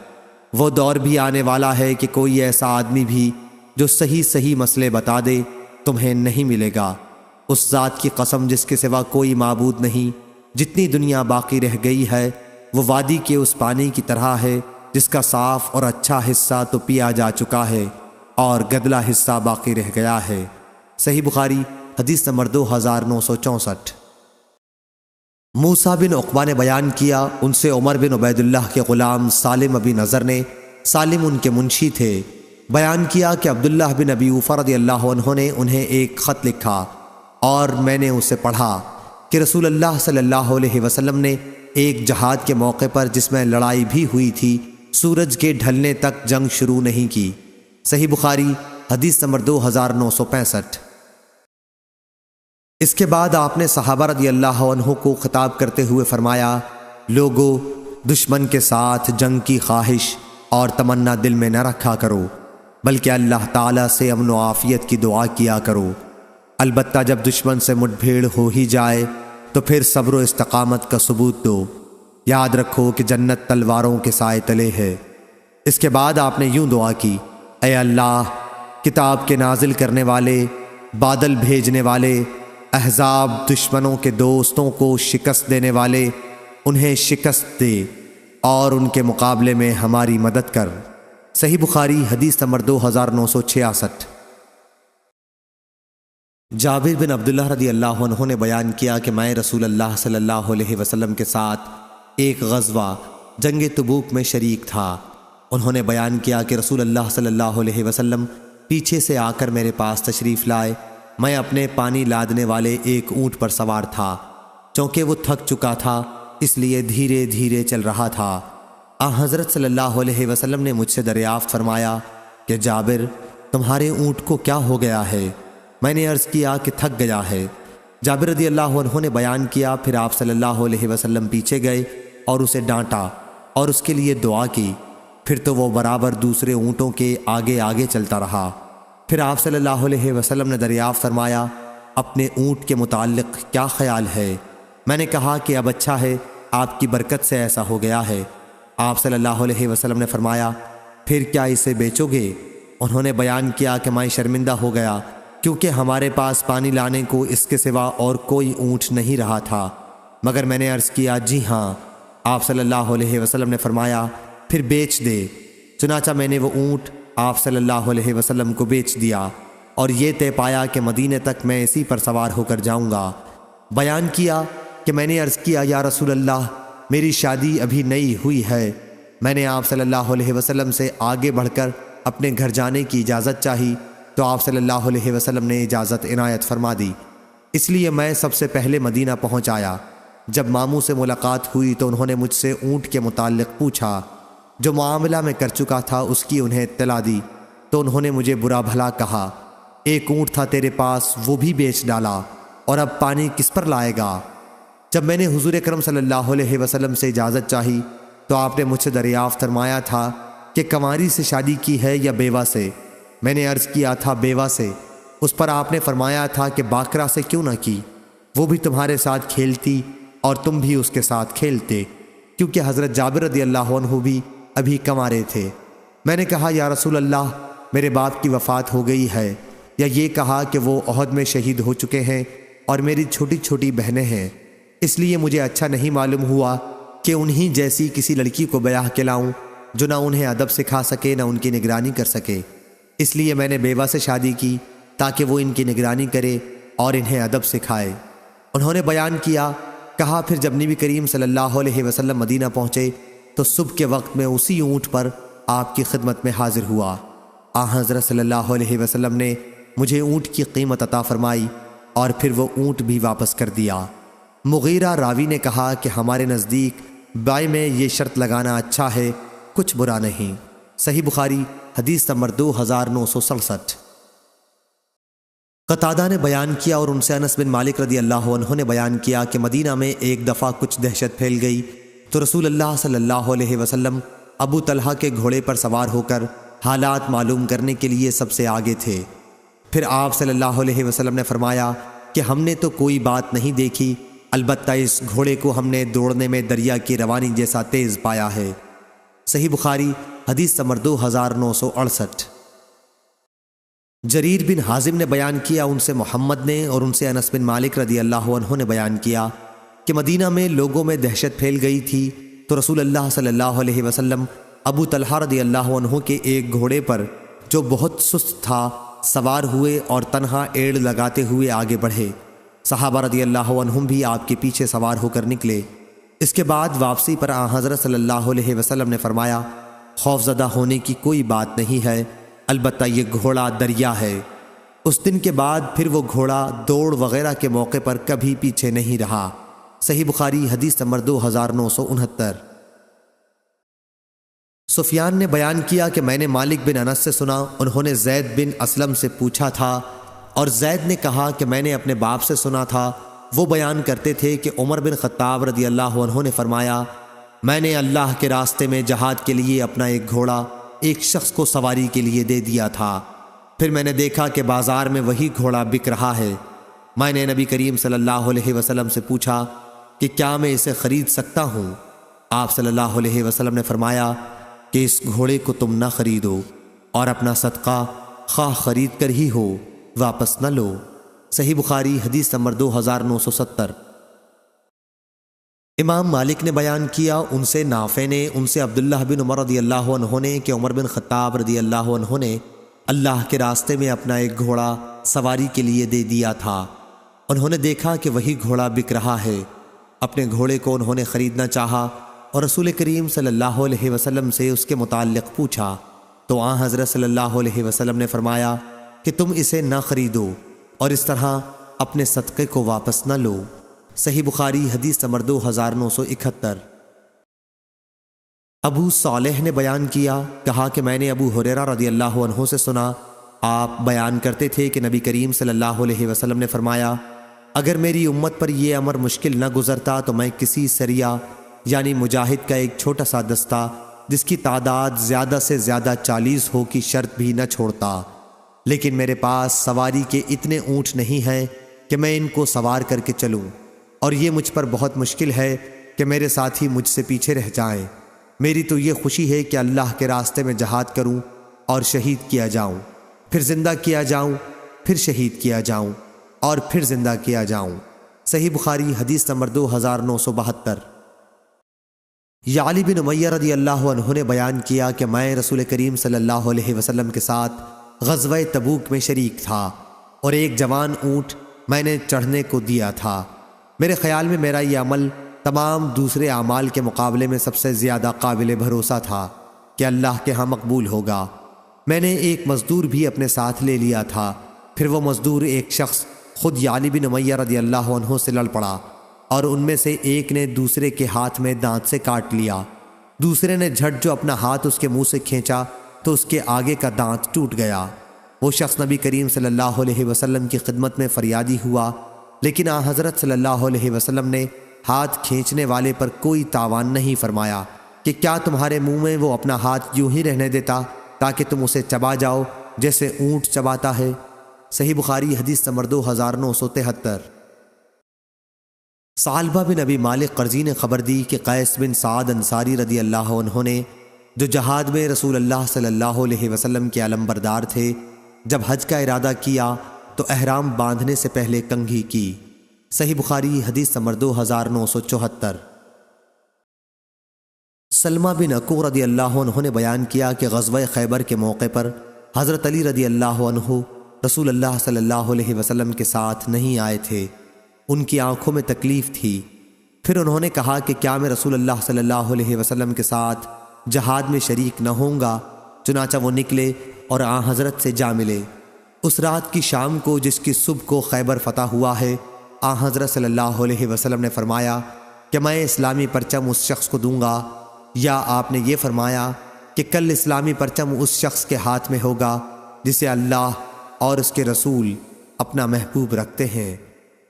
وہ دور بھی آنے والا ہے کہ کوئی ایسا آدمی بھی جو صحیح مسئلے بتا دے تمہیں نہیں ملے گا۔ اس ذات کی قسم جس کے سوا کوئی معبود نہیں، جتنی دنیا باقی رہ گئی ہے وہ وادی کے اس پانی کی طرح ہے جس کا صاف اور اچھا حصہ تو پیا جا چکا ہے اور گدلا حصہ باقی رہ گیا ہے۔ صحیح بخاری حدیث نمبر 2964۔ موسیٰ بن عقبہ نے بیان کیا، ان سے عمر بن عبید اللہ کے غلام سالم ابی نضر نے، سالم ان کے منشی تھے، بیان کیا کہ عبداللہ بن ابی اوفا رضی اللہ عنہ نے انہیں ایک خط لکھا اور میں نے اسے پڑھا کہ رسول اللہ صلی اللہ علیہ وسلم نے ایک جہاد کے موقع پر جس میں لڑائی بھی ہوئی تھی سورج کے ڈھلنے تک جنگ شروع نہیں کی۔ صحیح بخاری حدیث نمبر 2965۔ اس کے بعد آپ نے صحابہ رضی اللہ عنہ کو خطاب کرتے ہوئے فرمایا، لوگو، دشمن کے ساتھ جنگ کی خواہش اور تمنا دل میں نہ رکھا کرو، بلکہ اللہ تعالیٰ سے امن و عافیت کی دعا کیا کرو۔ البتہ جب دشمن سے مٹ بھیڑ ہو ہی جائے تو پھر صبر و استقامت کا ثبوت دو، یاد رکھو کہ جنت تلواروں کے سائے تلے ہے۔ اس کے بعد آپ نے یوں دعا کی، اے اللہ، کتاب کے نازل کرنے والے، بادل بھیجنے والے، احزاب دشمنوں کے دوستوں کو شکست دینے والے، انہیں شکست دے اور ان کے مقابلے میں ہماری مدد کر۔ صحیح بخاری حدیث نمبر 2966۔ جابر بن عبداللہ رضی اللہ عنہ نے بیان کیا کہ میں رسول اللہ صلی اللہ علیہ وسلم کے ساتھ ایک غزوہ جنگ تبوک میں شریک تھا۔ انہوں نے بیان کیا کہ رسول اللہ صلی اللہ علیہ وسلم پیچھے سے آ کر میرے پاس تشریف لائے۔ میں اپنے پانی لادنے والے ایک اونٹ پر سوار تھا، چونکہ وہ تھک چکا تھا اس لیے دھیرے دھیرے چل رہا تھا۔ حضرت صلی اللہ علیہ وسلم نے مجھ سے دریافت فرمایا کہ جابر، تمہارے اونٹ کو کیا ہو گیا ہے؟ میں نے عرض کیا کہ تھک گیا ہے۔ جابر رضی اللہ عنہ نے بیان کیا، پھر آپ صلی اللہ علیہ وسلم پیچھے گئے اور اسے ڈانٹا اور اس کے لیے دعا کی، پھر تو وہ برابر دوسرے اونٹوں کے آگے آگے چلتا رہا۔ پھر آپ صلی اللہ علیہ وسلم نے دریافت فرمایا، اپنے اونٹ کے متعلق کیا خیال ہے؟ میں نے کہا کہ اب اچھا ہے، آپ کی برکت سے ایسا ہو گیا ہے۔ آپ صلی اللہ علیہ وسلم نے فرمایا، پھر کیا اسے بیچو گے؟ انہوں نے بیان کیا کہ میں شرمندہ ہو گیا کیونکہ ہمارے پاس پانی لانے کو اس کے سوا اور کوئی اونٹ نہیں رہا تھا، مگر میں نے عرض کیا جی ہاں۔ آپ صلی اللہ علیہ وسلم نے فرمایا، پھر بیچ دے۔ چنانچہ میں نے وہ اونٹ آپ صلی اللہ علیہ وسلم کو بیچ دیا اور یہ طے پایا کہ مدینے تک میں اسی پر سوار ہو کر جاؤں گا۔ بیان کیا کہ میں نے عرض کیا، یا رسول اللہ، میری شادی ابھی نئی ہوئی ہے۔ میں نے آپ صلی اللہ علیہ وسلم سے آگے بڑھ کر اپنے گھر جانے کی اجازت چاہی تو آپ صلی اللہ علیہ وسلم نے اجازت عنایت فرما دی۔ اس لیے میں سب سے پہلے مدینہ پہنچ آیا۔ جب ماموں سے ملاقات ہوئی تو انہوں نے مجھ سے اونٹ کے متعلق پوچھا، جو معاملہ میں کر چکا تھا اس کی انہیں اطلاع دی تو انہوں نے مجھے برا بھلا کہا، ایک اونٹ تھا تیرے پاس، وہ بھی بیچ ڈالا، اور اب پانی کس پر لائے گا؟ جب میں نے حضور اکرم صلی اللہ علیہ وسلم سے اجازت چاہی تو آپ نے مجھ سے دریافت فرمایا تھا کہ کنواری سے شادی کی ہے یا بیوہ سے؟ میں نے عرض کیا تھا بیوہ سے۔ اس پر آپ نے فرمایا تھا کہ باقرہ سے کیوں نہ کی، وہ بھی تمہارے ساتھ کھیلتی اور تم بھی اس کے ساتھ کھیلتے، کیونکہ حضرت جابر رضی اللہ عنہ بھی ابھی کنوارے تھے۔ میں نے کہا، یا رسول اللہ، میرے باپ کی وفات ہو گئی ہے، یا یہ کہا کہ وہ احد میں شہید ہو چکے ہیں اور میری چھوٹی چھوٹی بہنیں ہیں، اس لیے مجھے اچھا نہیں معلوم ہوا کہ انہی جیسی کسی لڑکی کو بیاہ کے لاؤں جو نہ انہیں ادب سکھا سکے نہ ان کی نگرانی کر سکے، اس لیے میں نے بیوہ سے شادی کی تاکہ وہ ان کی نگرانی کرے اور انہیں ادب سکھائے۔ انہوں نے بیان کیا، کہا پھر جب نبی کریم صلی اللہ علیہ وسلم مدینہ پہنچے تو صبح کے وقت میں اسی اونٹ پر آپ کی خدمت میں حاضر ہوا۔ حضرت صلی اللہ علیہ وسلم نے مجھے اونٹ کی قیمت عطا فرمائی اور پھر وہ اونٹ بھی واپس کر دیا۔ مغیرہ راوی نے کہا کہ ہمارے نزدیک بائع میں یہ شرط لگانا اچھا ہے، کچھ برا نہیں۔ صحیح بخاری حدیث نمبر 2967۔ قتادہ نے بیان کیا اور ان سے انس بن مالک رضی اللہ عنہ نے بیان کیا کہ مدینہ میں ایک دفعہ کچھ دہشت پھیل گئی تو رسول اللہ صلی اللہ علیہ وسلم ابو طلحہ کے گھوڑے پر سوار ہو کر حالات معلوم کرنے کے لیے سب سے آگے تھے۔ پھر آپ صلی اللہ علیہ وسلم نے فرمایا کہ ہم نے تو کوئی بات نہیں دیکھی، البتہ اس گھوڑے کو ہم نے دوڑنے میں دریا کی روانی جیسا تیز پایا ہے۔ صحیح بخاری حدیث نمبر 2968۔ جریر بن حازم نے بیان کیا، ان سے محمد نے اور ان سے انس بن مالک رضی اللہ عنہ نے بیان کیا کہ مدینہ میں لوگوں میں دہشت پھیل گئی تھی، تو رسول اللہ صلی اللہ علیہ وسلم ابو طلحہ رضی اللہ عنہ کے ایک گھوڑے پر جو بہت سست تھا سوار ہوئے اور تنہا ایڑ لگاتے ہوئے آگے بڑھے۔ صحابہ رضی اللہ عنہم بھی آپ کے پیچھے سوار ہو کر نکلے۔ اس کے بعد واپسی پر آن حضرت صلی اللہ علیہ وسلم نے فرمایا، خوف زدہ ہونے کی کوئی بات نہیں ہے، البتہ یہ گھوڑا دریا ہے۔ اس دن کے بعد پھر وہ گھوڑا دوڑ وغیرہ کے موقع پر کبھی پیچھے نہیں رہا۔ صحیح بخاری حدیث نمبر 2969۔ سفیان نے بیان کیا کہ میں نے مالک بن انس سے سنا، انہوں نے زید بن اسلم سے پوچھا تھا، اور زید نے کہا کہ میں نے اپنے باپ سے سنا تھا۔ وہ بیان کرتے تھے کہ عمر بن خطاب رضی اللہ عنہ نے فرمایا، میں نے اللہ کے راستے میں جہاد کے لیے اپنا ایک گھوڑا ایک شخص کو سواری کے لیے دے دیا تھا، پھر میں نے دیکھا کہ بازار میں وہی گھوڑا بک رہا ہے۔ میں نے نبی کریم صلی اللہ علیہ وسلم سے پوچھا کہ کیا میں اسے خرید سکتا ہوں؟ آپ صلی اللہ علیہ وسلم نے فرمایا کہ اس گھوڑے کو تم نہ خریدو، اور اپنا صدقہ خواہ خرید کر ہی ہو واپس نہ لو۔ صحیح بخاری حدیث نمبر 2970۔ امام مالک نے بیان کیا، ان سے نافع نے، ان سے عبداللہ بن عمر رضی اللہ عنہ نے کہ عمر بن خطاب رضی اللہ عنہ نے اللہ کے راستے میں اپنا ایک گھوڑا سواری کے لیے دے دیا تھا۔ انہوں نے دیکھا کہ وہی گھوڑا بک رہا ہے۔ اپنے گھوڑے کو انہوں نے خریدنا چاہا اور رسول کریم صلی اللہ علیہ وسلم سے اس کے متعلق پوچھا، تو آن حضرت صلی اللہ علیہ وسلم نے فرمایا کہ تم اسے نہ خریدو اور اس طرح اپنے صدقے کو واپس نہ لو۔ صحیح بخاری حدیث نمبر 2971۔ ابو صالح نے بیان کیا، کہا کہ میں نے ابو ہریرہ رضی اللہ عنہ سے سنا، آپ بیان کرتے تھے کہ نبی کریم صلی اللہ علیہ وسلم نے فرمایا، اگر میری امت پر یہ امر مشکل نہ گزرتا تو میں کسی سریہ یعنی مجاہد کا ایک چھوٹا سا دستہ جس کی تعداد زیادہ سے زیادہ 40 ہو کی شرط بھی نہ چھوڑتا، لیکن میرے پاس سواری کے اتنے اونٹ نہیں ہیں کہ میں ان کو سوار کر کے چلوں، اور یہ مجھ پر بہت مشکل ہے کہ میرے ساتھی مجھ سے پیچھے رہ جائیں۔ میری تو یہ خوشی ہے کہ اللہ کے راستے میں جہاد کروں اور شہید کیا جاؤں، پھر زندہ کیا جاؤں، پھر شہید کیا جاؤں، اور پھر زندہ کیا جاؤں۔ صحیح بخاری حدیث نمبر 2972۔ یعلی بن امیہ رضی اللہ عنہ نے بیان کیا کہ میں رسول کریم صلی اللہ علیہ وسلم کے ساتھ غزوہ تبوک میں شریک تھا، اور ایک جوان اونٹ میں نے چڑھنے کو دیا تھا۔ میرے خیال میں میرا یہ عمل تمام دوسرے اعمال کے مقابلے میں سب سے زیادہ قابل بھروسہ تھا کہ اللہ کے ہاں مقبول ہوگا۔ میں نے ایک مزدور بھی اپنے ساتھ لے لیا تھا، پھر وہ مزدور ایک شخص خود یعلی بن امیہ رضی اللہ عنہ سے لڑ پڑا، اور ان میں سے ایک نے دوسرے کے ہاتھ میں دانت سے کاٹ لیا۔ دوسرے نے جھٹ جو اپنا ہاتھ اس کے منہ سے کھینچا تو اس کے آگے کا دانت ٹوٹ گیا۔ وہ شخص نبی کریم صلی اللہ علیہ وسلم کی خدمت میں فریادی ہوا، لیکن آن حضرت صلی اللہ علیہ وسلم نے ہاتھ کھینچنے والے پر کوئی تاوان نہیں فرمایا کہ کیا تمہارے منہ میں وہ اپنا ہاتھ یوں ہی رہنے دیتا تاکہ تم اسے چبا جاؤ جیسے اونٹ چباتا ہے۔ صحیح بخاری حدیث نمبر 2973۔ ثعلبہ بن ابی مالک قرظی نے خبر دی کہ قیس بن سعد انصاری رضی اللہ عنہ نے، جو جہاد میں رسول اللہ صلی اللہ علیہ وسلم کے علمبردار تھے، جب حج کا ارادہ کیا تو احرام باندھنے سے پہلے کنگھی کی۔ صحیح بخاری حدیث نمبر 2974۔ سلمہ بن اکوع رضی اللہ عنہ نے بیان کیا کہ غزوہ خیبر کے موقع پر حضرت علی رضی اللہ عنہ رسول اللہ صلی اللہ علیہ وسلم کے ساتھ نہیں آئے تھے، ان کی آنکھوں میں تکلیف تھی۔ پھر انہوں نے کہا کہ کیا میں رسول اللہ صلی اللہ علیہ وسلم کے ساتھ جہاد میں شریک نہ ہوں گا؟ چنانچہ وہ نکلے اور آن حضرت سے جا ملے۔ اس رات کی شام کو جس کی صبح کو خیبر فتح ہوا ہے، آن حضرت صلی اللہ علیہ وسلم نے فرمایا کہ میں اسلامی پرچم اس شخص کو دوں گا، یا آپ نے یہ فرمایا کہ کل اسلامی پرچم اس شخص کے ہاتھ میں ہوگا جسے اللہ اور اس کے رسول اپنا محبوب رکھتے ہیں،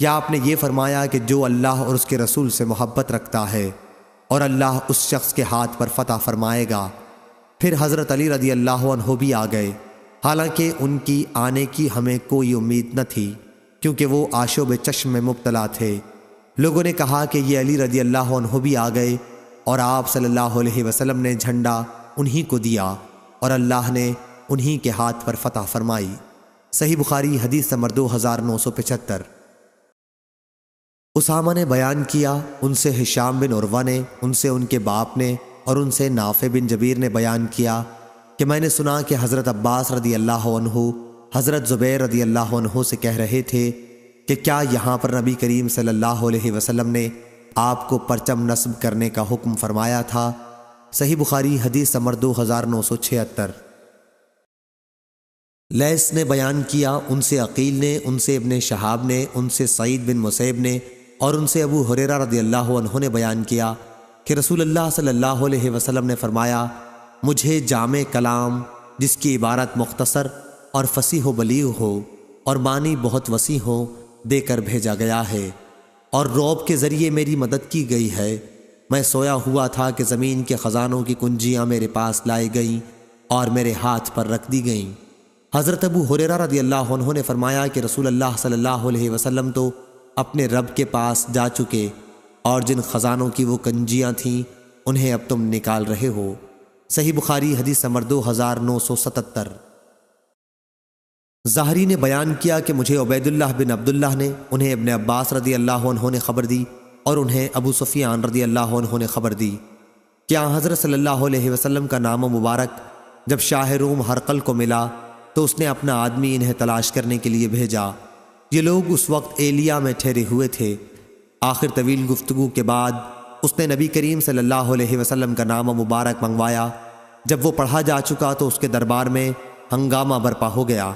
یا آپ نے یہ فرمایا کہ جو اللہ اور اس کے رسول سے محبت رکھتا ہے۔ اور اللہ اس شخص کے ہاتھ پر فتح فرمائے گا۔ پھر حضرت علی رضی اللہ عنہ بھی آ گئے، حالانکہ ان کی آنے کی ہمیں کوئی امید نہ تھی، کیونکہ وہ آشوب چشم میں مبتلا تھے۔ لوگوں نے کہا کہ یہ علی رضی اللہ عنہ بھی آ گئے، اور آپ صلی اللہ علیہ وسلم نے جھنڈا انہی کو دیا اور اللہ نے انہی کے ہاتھ پر فتح فرمائی۔ صحیح بخاری حدیث نمبر 2975۔ اسامہ نے بیان کیا، ان سے ہشام بن عروہ نے، ان سے ان کے باپ نے، اور ان سے نافع بن جبیر نے بیان کیا کہ میں نے سنا کہ حضرت عباس رضی اللہ عنہ حضرت زبیر رضی اللہ عنہ سے کہہ رہے تھے کہ کیا یہاں پر نبی کریم صلی اللہ علیہ وسلم نے آپ کو پرچم نصب کرنے کا حکم فرمایا تھا؟ صحیح بخاری حدیث نمبر 2976۔ لیث نے بیان کیا، ان سے عقیل نے، ان سے ابن شہاب نے، ان سے سعید بن مسیب نے، اور ان سے ابو ہریرہ رضی اللہ عنہ نے بیان کیا کہ رسول اللہ صلی اللہ علیہ وسلم نے فرمایا، مجھے جامع کلام جس کی عبارت مختصر اور فصیح و بلیغ ہو اور معنی بہت وسیع ہو دے کر بھیجا گیا ہے، اور رعب کے ذریعے میری مدد کی گئی ہے۔ میں سویا ہوا تھا کہ زمین کے خزانوں کی کنجیاں میرے پاس لائی گئیں اور میرے ہاتھ پر رکھ دی گئیں۔ حضرت ابو ہریرہ رضی اللہ عنہ نے فرمایا کہ رسول اللہ صلی اللہ علیہ وسلم تو اپنے رب کے پاس جا چکے، اور جن خزانوں کی وہ کنجیاں تھیں انہیں اب تم نکال رہے ہو۔ صحیح بخاری حدیث نمبر 2977۔ ظاہری نے بیان کیا کہ مجھے عبید اللہ بن عبداللہ نے، انہیں ابن عباس رضی اللہ عنہ نے خبر دی، اور انہیں ابو سفیان رضی اللہ عنہ نے خبر دی کہ حضرت صلی اللہ علیہ وسلم کا نام مبارک جب شاہ روم ہرقل کو ملا تو اس نے اپنا آدمی انہیں تلاش کرنے کے لیے بھیجا۔ یہ لوگ اس وقت ایلیا میں ٹھہرے ہوئے تھے۔ آخر طویل گفتگو کے بعد اس نے نبی کریم صلی اللہ علیہ وسلم کا نام مبارک منگوایا۔ جب وہ پڑھا جا چکا تو اس کے دربار میں ہنگامہ برپا ہو گیا،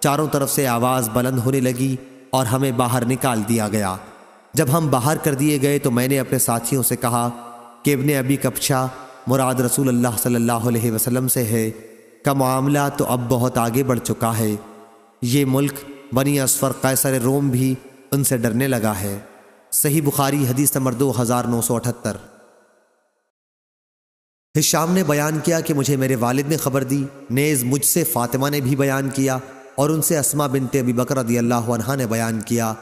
چاروں طرف سے آواز بلند ہونے لگی اور ہمیں باہر نکال دیا گیا۔ جب ہم باہر کر دیے گئے تو میں نے اپنے ساتھیوں سے کہا کہ ابن ابی کبشہ مراد رسول اللہ صلی اللہ علیہ وسلم سے ہے، کا معاملہ تو اب بہت آگے بڑھ چکا ہے۔ یہ ملک بنی اصفر قیصر روم بھی ان سے ڈرنے لگا ہے۔ صحیح بخاری حدیث نمبر 2978۔ ہشام نے بیان کیا کہ مجھے میرے والد نے خبر دی، نیز مجھ سے فاطمہ نے بھی بیان کیا، اور ان سے اسماء بنت ابی بکر رضی اللہ عنہا نے بیان کیا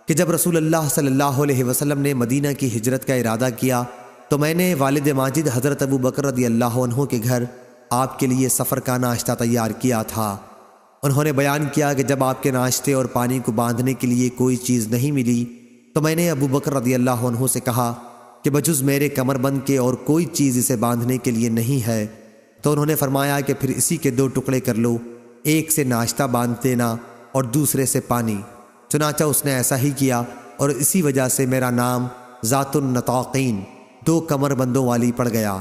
کہ جب رسول اللہ صلی اللہ علیہ وسلم نے مدینہ کی ہجرت کا ارادہ کیا تو میں نے والد ماجد حضرت ابو بکر رضی اللہ عنہ کے گھر آپ کے لیے سفر کا ناشتہ تیار کیا تھا۔ انہوں نے بیان کیا کہ جب آپ کے ناشتے اور پانی کو باندھنے کے لیے کوئی چیز نہیں ملی تو میں نے ابو بکر رضی اللہ عنہ سے کہا کہ بجز میرے کمر بند کے اور کوئی چیز اسے باندھنے کے لیے نہیں ہے، تو انہوں نے فرمایا کہ پھر اسی کے 2 ٹکڑے کر لو، ایک سے ناشتہ باندھ دینا اور دوسرے سے پانی۔ چنانچہ اس نے ایسا ہی کیا، اور اسی وجہ سے میرا نام ذات النطاقین 2 کمر بندوں والی پڑ گیا۔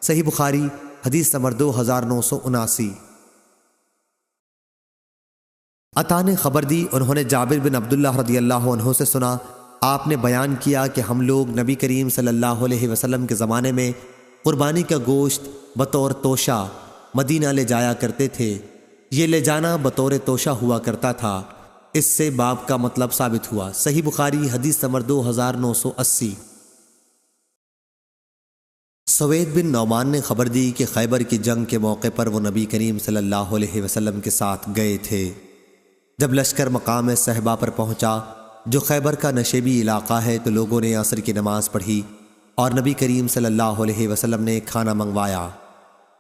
صحیح بخاری حدیث نمبر 2979۔ عطا نے خبر دی، انہوں نے جابر بن عبداللہ رضی اللہ عنہ سے سنا، آپ نے بیان کیا کہ ہم لوگ نبی کریم صلی اللہ علیہ وسلم کے زمانے میں قربانی کا گوشت بطور توشہ مدینہ لے جایا کرتے تھے۔ یہ لے جانا بطور توشہ ہوا کرتا تھا، اس سے باب کا مطلب ثابت ہوا۔ صحیح بخاری حدیث نمبر 2980۔ سوید بن نعمان نے خبر دی کہ خیبر کی جنگ کے موقع پر وہ نبی کریم صلی اللہ علیہ وسلم کے ساتھ گئے تھے۔ جب لشکر مقام صحبہ پر پہنچا جو خیبر کا نشیبی علاقہ ہے تو لوگوں نے عصر کی نماز پڑھی اور نبی کریم صلی اللہ علیہ وسلم نے کھانا منگوایا۔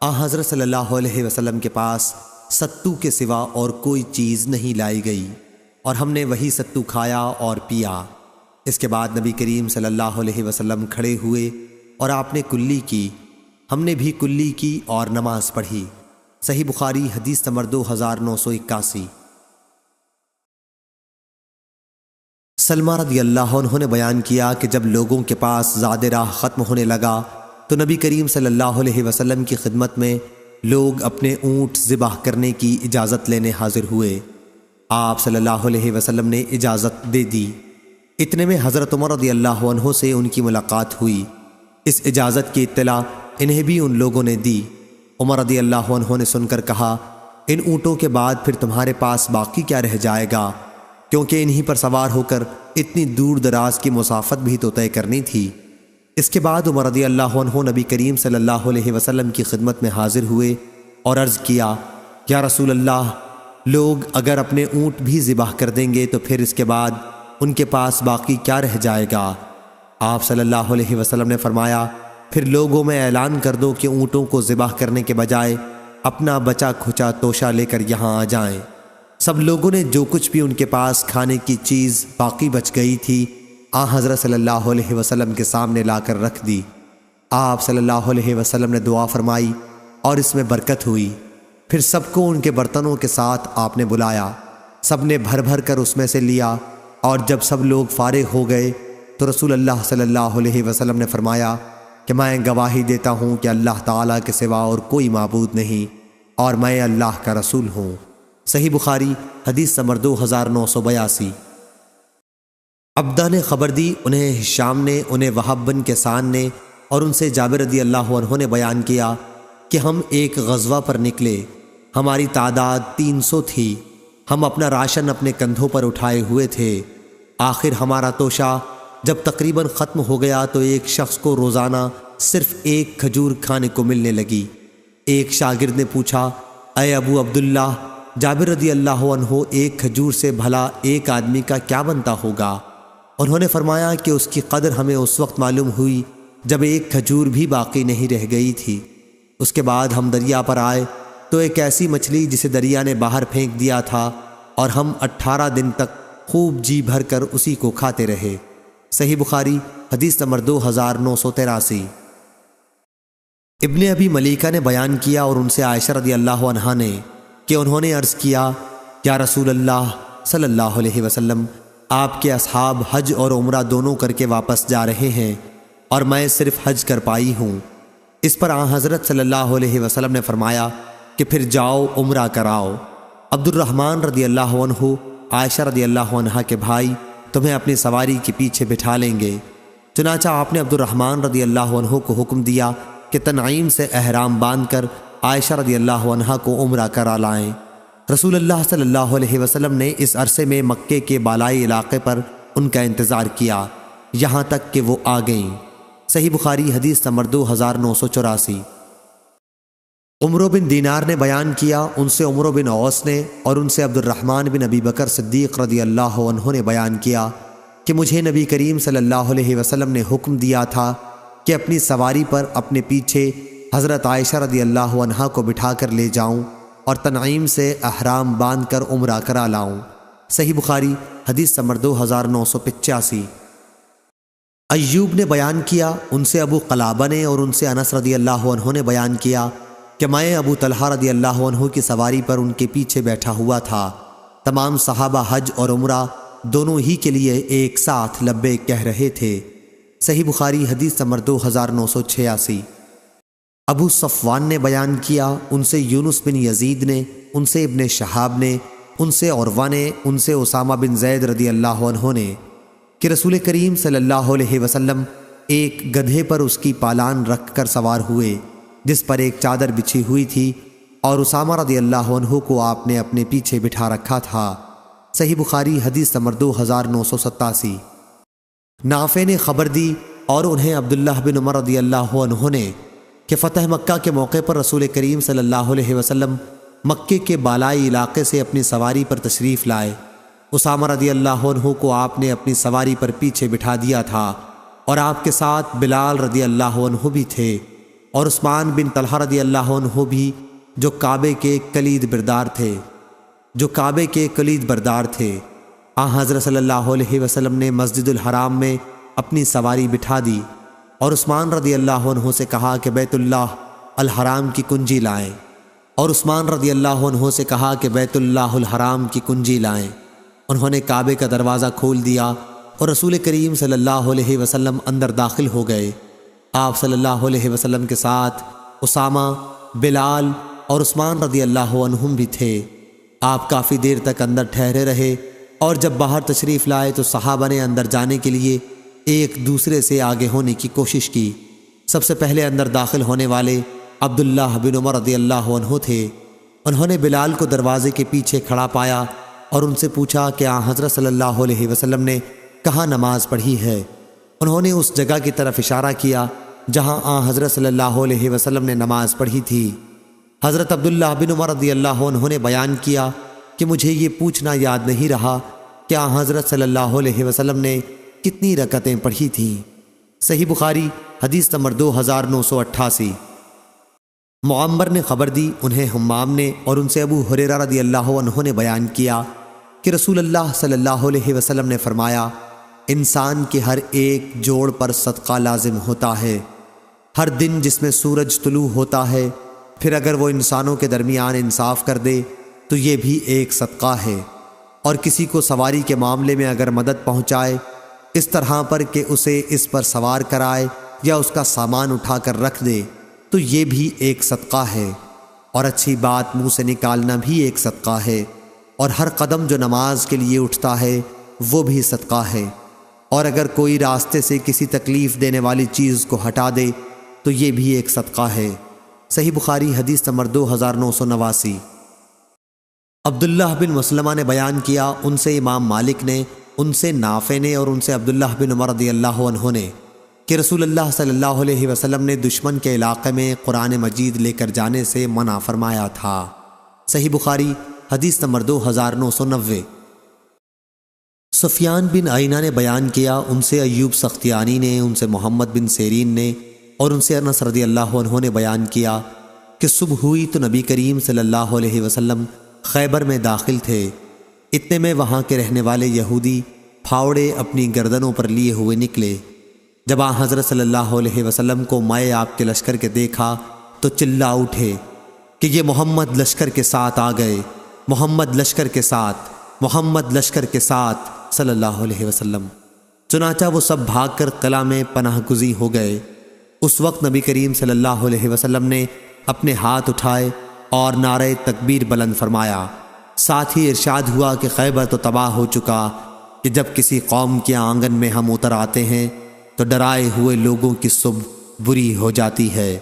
حضرت صلی اللہ علیہ وسلم کے پاس ستو کے سوا اور کوئی چیز نہیں لائی گئی، اور ہم نے وہی ستو کھایا اور پیا۔ اس کے بعد نبی کریم صلی اللہ علیہ وسلم کھڑے ہوئے اور آپ نے کلی کی، ہم نے بھی کلی کی اور نماز پڑھی۔ صحیح بخاری حدیث نمبر 2981۔ سلمہ رضی اللہ عنہ نے بیان کیا کہ جب لوگوں کے پاس زاد راہ ختم ہونے لگا تو نبی کریم صلی اللہ علیہ وسلم کی خدمت میں لوگ اپنے اونٹ ذبح کرنے کی اجازت لینے حاضر ہوئے۔ آپ صلی اللہ علیہ وسلم نے اجازت دے دی۔ اتنے میں حضرت عمر رضی اللہ عنہ سے ان کی ملاقات ہوئی۔ اس اجازت کی اطلاع انہیں بھی ان لوگوں نے دی۔ عمر رضی اللہ عنہ نے سن کر کہا، ان اونٹوں کے بعد پھر تمہارے پاس باقی کیا رہ جائے گا، کیونکہ انہی پر سوار ہو کر اتنی دور دراز کی مسافت بھی تو طے کرنی تھی۔ اس کے بعد عمر رضی اللہ عنہ نبی کریم صلی اللہ علیہ وسلم کی خدمت میں حاضر ہوئے اور عرض کیا، یا رسول اللہ، لوگ اگر اپنے اونٹ بھی ذبح کر دیں گے تو پھر اس کے بعد ان کے پاس باقی کیا رہ جائے گا؟ آپ صلی اللہ علیہ وسلم نے فرمایا، پھر لوگوں میں اعلان کر دو کہ اونٹوں کو ذبح کرنے کے بجائے اپنا بچا کھچا توشہ لے کر یہاں آ جائیں۔ سب لوگوں نے جو کچھ بھی ان کے پاس کھانے کی چیز باقی بچ گئی تھی حضرت صلی اللہ علیہ وسلم کے سامنے لا کر رکھ دی۔ آپ صلی اللہ علیہ وسلم نے دعا فرمائی اور اس میں برکت ہوئی۔ پھر سب کو ان کے برتنوں کے ساتھ آپ نے بلایا، سب نے بھر بھر کر اس میں سے لیا، اور جب سب لوگ فارغ ہو گئے تو رسول اللہ صلی اللہ علیہ وسلم نے فرمایا کہ میں گواہی دیتا ہوں کہ اللہ تعالیٰ کے سوا اور کوئی معبود نہیں، اور میں اللہ کا رسول ہوں۔ صحیح بخاری حدیث نمبر 2982۔ عبدہ نے خبر دی، انہیں ہشام نے، انہیں وہب بن کیسان نے، اور ان سے جابر رضی اللہ عنہ نے بیان کیا کہ ہم ایک غزوہ پر نکلے، ہماری تعداد 300 تھی، ہم اپنا راشن اپنے کندھوں پر اٹھائے ہوئے تھے۔ آخر ہمارا توشہ جب تقریباً ختم ہو گیا تو ایک شخص کو روزانہ صرف ایک کھجور کھانے کو ملنے لگی۔ ایک شاگرد نے پوچھا، اے ابو عبداللہ، جابر رضی اللہ عنہ، ایک کھجور سے بھلا ایک آدمی کا کیا بنتا ہوگا؟ انہوں نے فرمایا کہ اس کی قدر ہمیں اس وقت معلوم ہوئی جب ایک کھجور بھی باقی نہیں رہ گئی تھی۔ اس کے بعد ہم دریا پر آئے تو ایک ایسی مچھلی جسے دریا نے باہر پھینک دیا تھا، اور ہم 18 دن تک خوب جی بھر کر اسی کو کھاتے رہے۔ صحیح بخاری حدیث نمبر 2983۔ ابن ابی ملیکہ نے بیان کیا اور ان سے عائشہ رضی اللہ عنہا نے کہ انہوں نے عرض کیا، یا رسول اللہ صلی اللہ علیہ وسلم، آپ کے اصحاب حج اور عمرہ دونوں کر کے واپس جا رہے ہیں اور میں صرف حج کر پائی ہوں۔ اس پر حضرت صلی اللہ علیہ وسلم نے فرمایا کہ پھر جاؤ عمرہ کراؤ۔ عبد الرحمن رضی اللہ عنہ، عائشہ رضی اللہ عنہا کے بھائی، تمہیں اپنی سواری کے پیچھے بٹھا لیں گے۔ چنانچہ آپ نے عبد الرحمن رضی اللہ عنہ کو حکم دیا کہ تنعیم سے احرام باندھ کر عائشہ رضی اللہ عنہا کو عمرہ کرا لائیں۔ رسول اللہ صلی اللہ علیہ وسلم نے اس عرصے میں مکے کے بالائی علاقے پر ان کا انتظار کیا یہاں تک کہ وہ آ گئیں۔ صحیح بخاری حدیث نمبر 2984۔ عمرو بن دینار نے بیان کیا، ان سے عمرو بن اوس نے، اور ان سے عبد الرحمن بن ابی بکر صدیق رضی اللہ عنہ نے بیان کیا کہ مجھے نبی کریم صلی اللہ علیہ وسلم نے حکم دیا تھا کہ اپنی سواری پر اپنے پیچھے حضرت عائشہ رضی اللہ عنہا کو بٹھا کر لے جاؤں اور تنعیم سے احرام باندھ کر عمرہ کرا لاؤں۔ صحیح بخاری حدیث نمبر 2985۔ ایوب نے بیان کیا، ان سے ابو قلابہ نے، اور ان سے انس رضی اللہ عنہ نے بیان کیا کہ میں ابو طلحہ رضی اللہ عنہ کی سواری پر ان کے پیچھے بیٹھا ہوا تھا۔ تمام صحابہ حج اور عمرہ دونوں ہی کے لیے ایک ساتھ لبیک کہہ رہے تھے۔ صحیح بخاری حدیث نمبر 2986۔ ابو صفوان نے بیان کیا، ان سے یونس بن یزید نے، ان سے ابن شہاب نے، ان سے عروہ نے، ان سے اسامہ بن زید رضی اللہ عنہ نے کہ رسول کریم صلی اللہ علیہ وسلم ایک گدھے پر اس کی پالان رکھ کر سوار ہوئے جس پر ایک چادر بچھی ہوئی تھی، اور اسامہ رضی اللہ عنہ کو آپ نے اپنے پیچھے بٹھا رکھا تھا۔ صحیح بخاری حدیث نمبر 2987۔ نافع نے خبر دی اور انہیں عبداللہ بن عمر رضی اللہ عنہ نے کہ فتح مکہ کے موقع پر رسول کریم صلی اللہ علیہ وسلم مکے کے بالائی علاقے سے اپنی سواری پر تشریف لائے۔ اسامہ رضی اللہ عنہ کو آپ نے اپنی سواری پر پیچھے بٹھا دیا تھا، اور آپ کے ساتھ بلال رضی اللہ عنہ بھی تھے، اور عثمان بن طلحہ رضی اللہ عنہ بھی، جو کعبے کے کلید بردار تھے۔ حضرت صلی اللہ علیہ وسلم نے مسجد الحرام میں اپنی سواری بٹھا دی، اور عثمان رضی اللہ عنہ سے کہا کہ بیت اللہ الحرام کی کنجی لائیں، اور عثمان رضی اللہ عنہ سے کہا کہ بیت اللہ الحرام کی کنجی لائیں۔ انہوں نے کعبے کا دروازہ کھول دیا اور رسول کریم صلی اللہ علیہ وسلم اندر داخل ہو گئے۔ آپ صلی اللہ علیہ وسلم کے ساتھ اسامہ، بلال اور عثمان رضی اللہ عنہم بھی تھے۔ آپ کافی دیر تک اندر ٹھہرے رہے، اور جب باہر تشریف لائے تو صحابہ نے اندر جانے کے لیے ایک دوسرے سے آگے ہونے کی کوشش کی۔ سب سے پہلے اندر داخل ہونے والے عبداللہ بن عمر رضی اللہ عنہ تھے۔ انہوں نے بلال کو دروازے کے پیچھے کھڑا پایا اور ان سے پوچھا کہ حضرت صلی اللہ علیہ وسلم نے کہاں نماز پڑھی ہے؟ انہوں نے اس جگہ کی طرف اشارہ کیا جہاں حضرت صلی اللہ علیہ وسلم نے نماز پڑھی تھی۔ حضرت عبداللہ بن عمر رضی اللہ عنہ نے بیان کیا کہ مجھے یہ پوچھنا یاد نہیں رہا کہ حضرت صلی اللہ علیہ وسلم نے کتنی رکعتیں پڑھی تھیں۔ صحیح بخاری حدیث نمبر 2988۔ معمر نے خبر دی، انہیں حمام نے اور ان سے ابو ہریرہ رضی اللہ عنہ نے بیان کیا کہ رسول اللہ صلی اللہ علیہ وسلم نے فرمایا، انسان کے ہر ایک جوڑ پر صدقہ لازم ہوتا ہے ہر دن جس میں سورج طلوع ہوتا ہے، پھر اگر وہ انسانوں کے درمیان انصاف کر دے تو یہ بھی ایک صدقہ ہے، اور کسی کو سواری کے معاملے میں اگر مدد پہنچائے اس طرح پر کہ اسے اس پر سوار کرائے یا اس کا سامان اٹھا کر رکھ دے تو یہ بھی ایک صدقہ ہے، اور اچھی بات منہ سے نکالنا بھی ایک صدقہ ہے، اور ہر قدم جو نماز کے لیے اٹھتا ہے وہ بھی صدقہ ہے، اور اگر کوئی راستے سے کسی تکلیف دینے والی چیز کو ہٹا دے تو یہ بھی ایک صدقہ ہے۔ صحیح بخاری حدیث نمبر 2989۔ عبداللہ بن مسلمہ نے بیان کیا، ان سے امام مالک نے، ان سے نافع نے اور ان سے عبداللہ بن عمر رضی اللہ عنہ نے کہ رسول اللہ صلی اللہ علیہ وسلم نے دشمن کے علاقے میں قرآن مجید لے کر جانے سے منع فرمایا تھا۔ صحیح بخاری حدیث نمبر 2990۔ سفیان بن عینہ نے بیان کیا، ان سے ایوب سختیانی نے، ان سے محمد بن سیرین نے اور ان سے انس رضی اللہ عنہ نے بیان کیا کہ صبح ہوئی تو نبی کریم صلی اللہ علیہ وسلم خیبر میں داخل تھے، اتنے میں وہاں کے رہنے والے یہودی پھاوڑے اپنی گردنوں پر لیے ہوئے نکلے۔ جب حضرت صلی اللہ علیہ وسلم کو مائے آپ کے لشکر کے دیکھا تو چلا اٹھے کہ یہ محمد لشکر کے ساتھ آ گئے، محمد لشکر کے ساتھ، محمد لشکر کے ساتھ صلی اللہ علیہ وسلم۔ چنانچہ وہ سب بھاگ کر قلعہ میں پناہ گزین ہو گئے۔ اس وقت نبی کریم صلی اللہ علیہ وسلم نے اپنے ہاتھ اٹھائے اور نعرہ تکبیر بلند فرمایا، ساتھ ہی ارشاد ہوا کہ خیبر تو تباہ ہو چکا کہ جب کسی قوم کے آنگن میں ہم اتر آتے ہیں تو ڈرائے ہوئے لوگوں کی صبح بری ہو جاتی ہے۔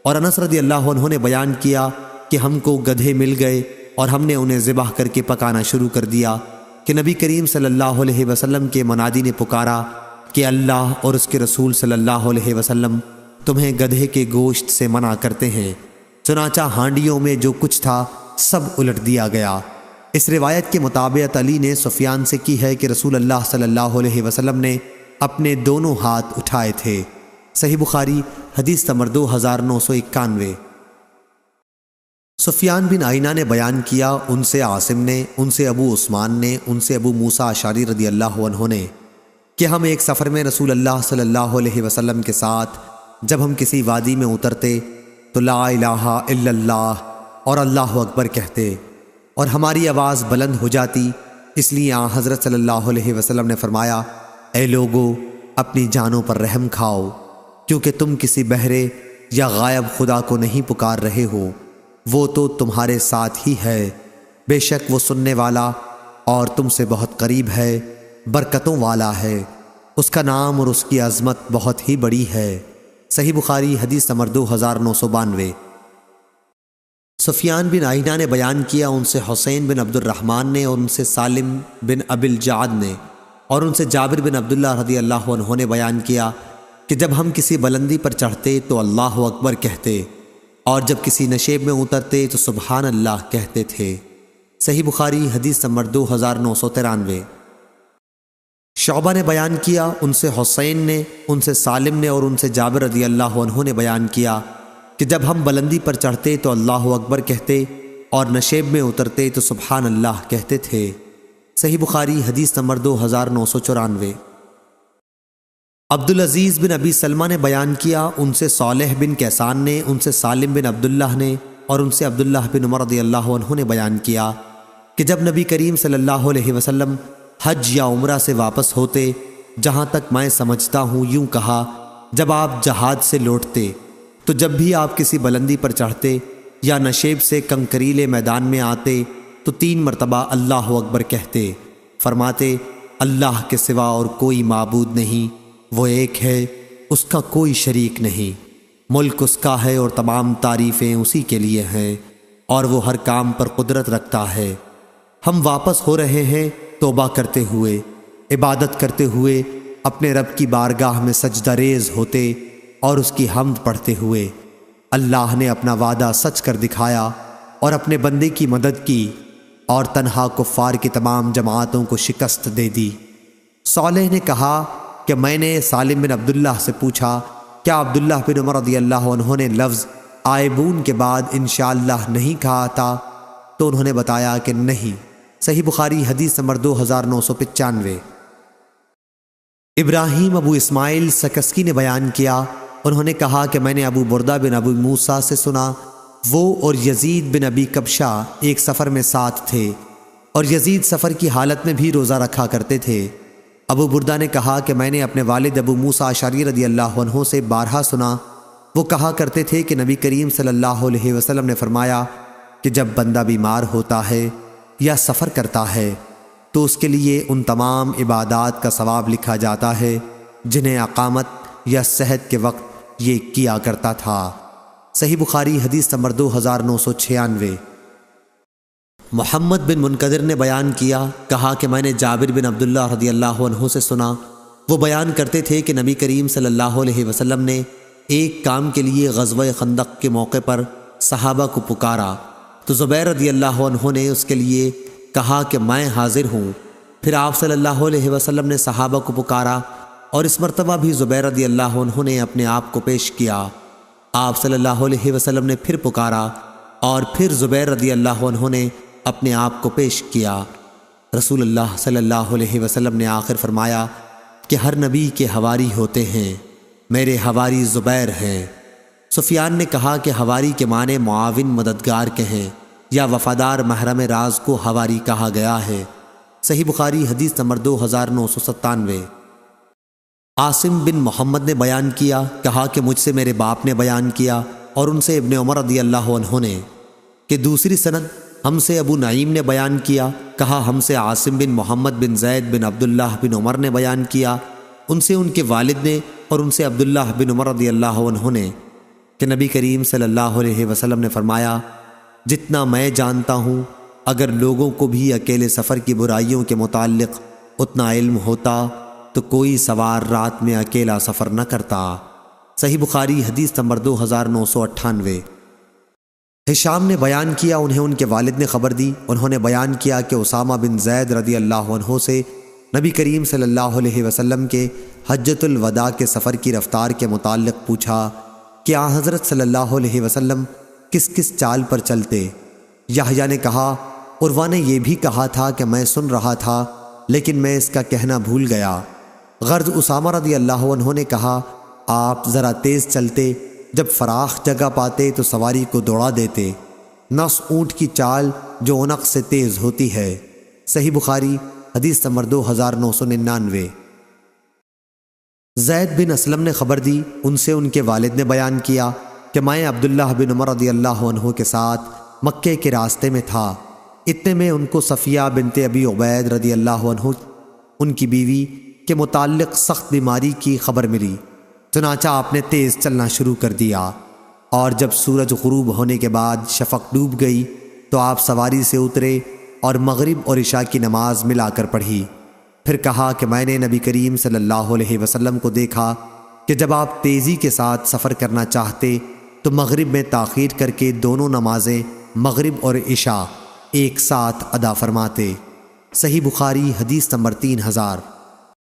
اور انس رضی اللہ عنہ نے بیان کیا کہ ہم کو گدھے مل گئے اور ہم نے انہیں ذبح کر کے پکانا شروع کر دیا کہ نبی کریم صلی اللہ علیہ وسلم کے منادی نے پکارا کہ اللہ اور اس کے رسول صلی اللہ علیہ وسلم تمہیں گدھے کے گوشت سے منع کرتے ہیں۔ چنانچہ ہانڈیوں میں جو کچھ تھا سب الٹ دیا گیا۔ اس روایت کے مطابق علی نے سفیان سے کی ہے کہ رسول اللہ صلی اللہ علیہ وسلم نے اپنے دونوں ہاتھ اٹھائے تھے۔ صحیح بخاری حدیث نمبر 2991۔ سفیان بن عینہ نے بیان کیا، ان سے عاصم نے، ان سے ابو عثمان نے، ان سے ابو موسیٰ اشعری رضی اللہ عنہ نے کہ ہم ایک سفر میں رسول اللہ صلی اللہ علیہ وسلم کے ساتھ جب ہم کسی وادی میں اترتے تو لا الہ الا اللہ اور اللہ اکبر کہتے اور ہماری آواز بلند ہو جاتی، اس لیے حضرت صلی اللہ علیہ وسلم نے فرمایا، اے لوگو اپنی جانوں پر رحم کھاؤ، کیونکہ تم کسی بہرے یا غائب خدا کو نہیں پکار رہے ہو، وہ تو تمہارے ساتھ ہی ہے، بے شک وہ سننے والا اور تم سے بہت قریب ہے، برکتوں والا ہے، اس کا نام اور اس کی عظمت بہت ہی بڑی ہے۔ صحیح بخاری حدیث نمبر 2992۔ سفیان بن عینہ نے بیان کیا، ان سے حسین بن عبد الرحمن نے اور ان سے سالم بن ابی الجعد نے اور ان سے جابر بن عبداللہ رضی اللہ عنہ نے بیان کیا کہ جب ہم کسی بلندی پر چڑھتے تو اللہ اکبر کہتے اور جب کسی نشیب میں اترتے تو سبحان اللہ کہتے تھے۔ صحیح بخاری حدیث نمبر 2993۔ شعبہ نے بیان کیا، ان سے حسین نے، ان سے سالم نے اور ان سے جابر رضی اللہ عنہ نے بیان کیا کہ جب ہم بلندی پر چڑھتے تو اللہ اکبر کہتے اور نشیب میں اترتے تو سبحان اللہ کہتے تھے۔ صحیح بخاری حدیث نمبر 2994۔ عبدالعزیز بن ابی سلمہ نے بیان کیا، ان سے صالح بن کیسان نے، ان سے سالم بن عبداللہ نے اور ان سے عبداللہ بن عمر رضی اللہ عنہ نے بیان کیا کہ جب نبی کریم صلی اللہ علیہ وسلم حج یا عمرہ سے واپس ہوتے، جہاں تک میں سمجھتا ہوں یوں کہا، جب آپ جہاد سے لوٹتے تو جب بھی آپ کسی بلندی پر چڑھتے یا نشیب سے کنکریلے میدان میں آتے تو 3 مرتبہ اللہ اکبر کہتے، فرماتے اللہ کے سوا اور کوئی معبود نہیں، وہ ایک ہے، اس کا کوئی شریک نہیں، ملک اس کا ہے اور تمام تعریفیں اسی کے لیے ہیں، اور وہ ہر کام پر قدرت رکھتا ہے۔ ہم واپس ہو رہے ہیں توبہ کرتے ہوئے، عبادت کرتے ہوئے اپنے رب کی بارگاہ میں سجدہ ریز ہوتے اور اس کی حمد پڑھتے ہوئے۔ اللہ نے اپنا وعدہ سچ کر دکھایا اور اپنے بندے کی مدد کی اور تنہا کفار کی تمام جماعتوں کو شکست دے دی۔ صالح نے کہا کہ میں نے سالم بن عبداللہ سے پوچھا کیا عبداللہ بن عمر رضی اللہ عنہ نے لفظ آئبون کے بعد انشاءاللہ نہیں کہا تھا؟ تو انہوں نے بتایا کہ نہیں۔ صحیح بخاری حدیث نمبر 2995۔ ابراہیم ابو اسماعیل سکسکی نے بیان کیا، انہوں نے کہا کہ میں نے ابو بردہ بن ابو موسیٰ سے سنا، وہ اور یزید بن ابی کبشہ ایک سفر میں ساتھ تھے اور یزید سفر کی حالت میں بھی روزہ رکھا کرتے تھے۔ ابو بردہ نے کہا کہ میں نے اپنے والد ابو موسیٰ اشعری رضی اللہ عنہ سے بارہا سنا، وہ کہا کرتے تھے کہ نبی کریم صلی اللہ علیہ وسلم نے فرمایا کہ جب بندہ بیمار ہوتا ہے یا سفر کرتا ہے تو اس کے لیے ان تمام عبادات کا ثواب لکھا جاتا ہے جنہیں اقامت یا صحت کے وقت یہ کیا کرتا تھا۔ صحیح بخاری حدیث نمبر 2996۔ محمد بن منقدر نے بیان کیا، کہا کہ میں نے جابر بن عبداللہ رضی اللہ عنہ سے سنا، وہ بیان کرتے تھے کہ نبی کریم صلی اللہ علیہ وسلم نے ایک کام کے لیے غزوہ خندق کے موقع پر صحابہ کو پکارا تو زبیر رضی اللہ عنہ نے اس کے لیے کہا کہ میں حاضر ہوں۔ پھر آپ صلی اللہ علیہ وسلم نے صحابہ کو پکارا اور اس مرتبہ بھی زبیر رضی اللہ عنہ نے اپنے آپ کو پیش کیا۔ آپ صلی اللہ علیہ وسلم نے پھر پکارا اور پھر زبیر رضی اللہ عنہ نے اپنے آپ کو پیش کیا۔ رسول اللہ صلی اللہ علیہ وسلم نے آخر فرمایا کہ ہر نبی کے حواری ہوتے ہیں، میرے حواری زبیر ہیں۔ سفیان نے کہا کہ حواری کے معنی معاون مددگار کے ہیں یا وفادار محرم راز کو حواری کہا گیا ہے۔ صحیح بخاری حدیث نمبر 2997۔ عاصم بن محمد نے بیان کیا، کہا کہ مجھ سے میرے باپ نے بیان کیا اور ان سے ابن عمر رضی اللہ عنہ نے، کہ دوسری سند ہم سے ابو نعیم نے بیان کیا، کہا ہم سے عاصم بن محمد بن زید بن عبداللہ بن عمر نے بیان کیا، ان سے ان کے والد نے اور ان سے عبداللہ بن عمر رضی اللہ عنہ نے کہ نبی کریم صلی اللہ علیہ وسلم نے فرمایا جتنا میں جانتا ہوں اگر لوگوں کو بھی اکیلے سفر کی برائیوں کے متعلق اتنا علم ہوتا تو کوئی سوار رات میں اکیلا سفر نہ کرتا۔ صحیح بخاری حدیث نمبر 2998۔ ہشام نے بیان کیا، انہیں ان کے والد نے خبر دی، انہوں نے بیان کیا کہ اسامہ بن زید رضی اللہ عنہ سے نبی کریم صلی اللہ علیہ وسلم کے حجۃ الوداع کے سفر کی رفتار کے متعلق پوچھا کہ آن حضرت صلی اللہ علیہ وسلم کس کس چال پر چلتے؟ یحییٰ نے کہا عروہ نے یہ بھی کہا تھا کہ میں سن رہا تھا لیکن میں اس کا کہنا بھول گیا۔ غرض اسامہ رضی اللہ عنہ نے کہا آپ ذرا تیز چلتے، جب فراخ جگہ پاتے تو سواری کو دوڑا دیتے، نس اونٹ کی چال جو عنق سے تیز ہوتی ہے۔ صحیح بخاری حدیث نمبر 2999۔ زید بن اسلم نے خبر دی، ان سے ان کے والد نے بیان کیا کہ میں عبداللہ بن عمر رضی اللہ عنہ کے ساتھ مکے کے راستے میں تھا، اتنے میں ان کو صفیہ بنت ابی عبید رضی اللہ عنہ ان کی بیوی کے متعلق سخت بیماری کی خبر ملی، چنانچہ آپ نے تیز چلنا شروع کر دیا، اور جب سورج غروب ہونے کے بعد شفق ڈوب گئی تو آپ سواری سے اترے اور مغرب اور عشاء کی نماز ملا کر پڑھی۔ پھر کہا کہ میں نے نبی کریم صلی اللہ علیہ وسلم کو دیکھا کہ جب آپ تیزی کے ساتھ سفر کرنا چاہتے تو مغرب میں تاخیر کر کے دونوں نمازیں مغرب اور عشاء ایک ساتھ ادا فرماتے۔ صحیح بخاری حدیث نمبر 3000۔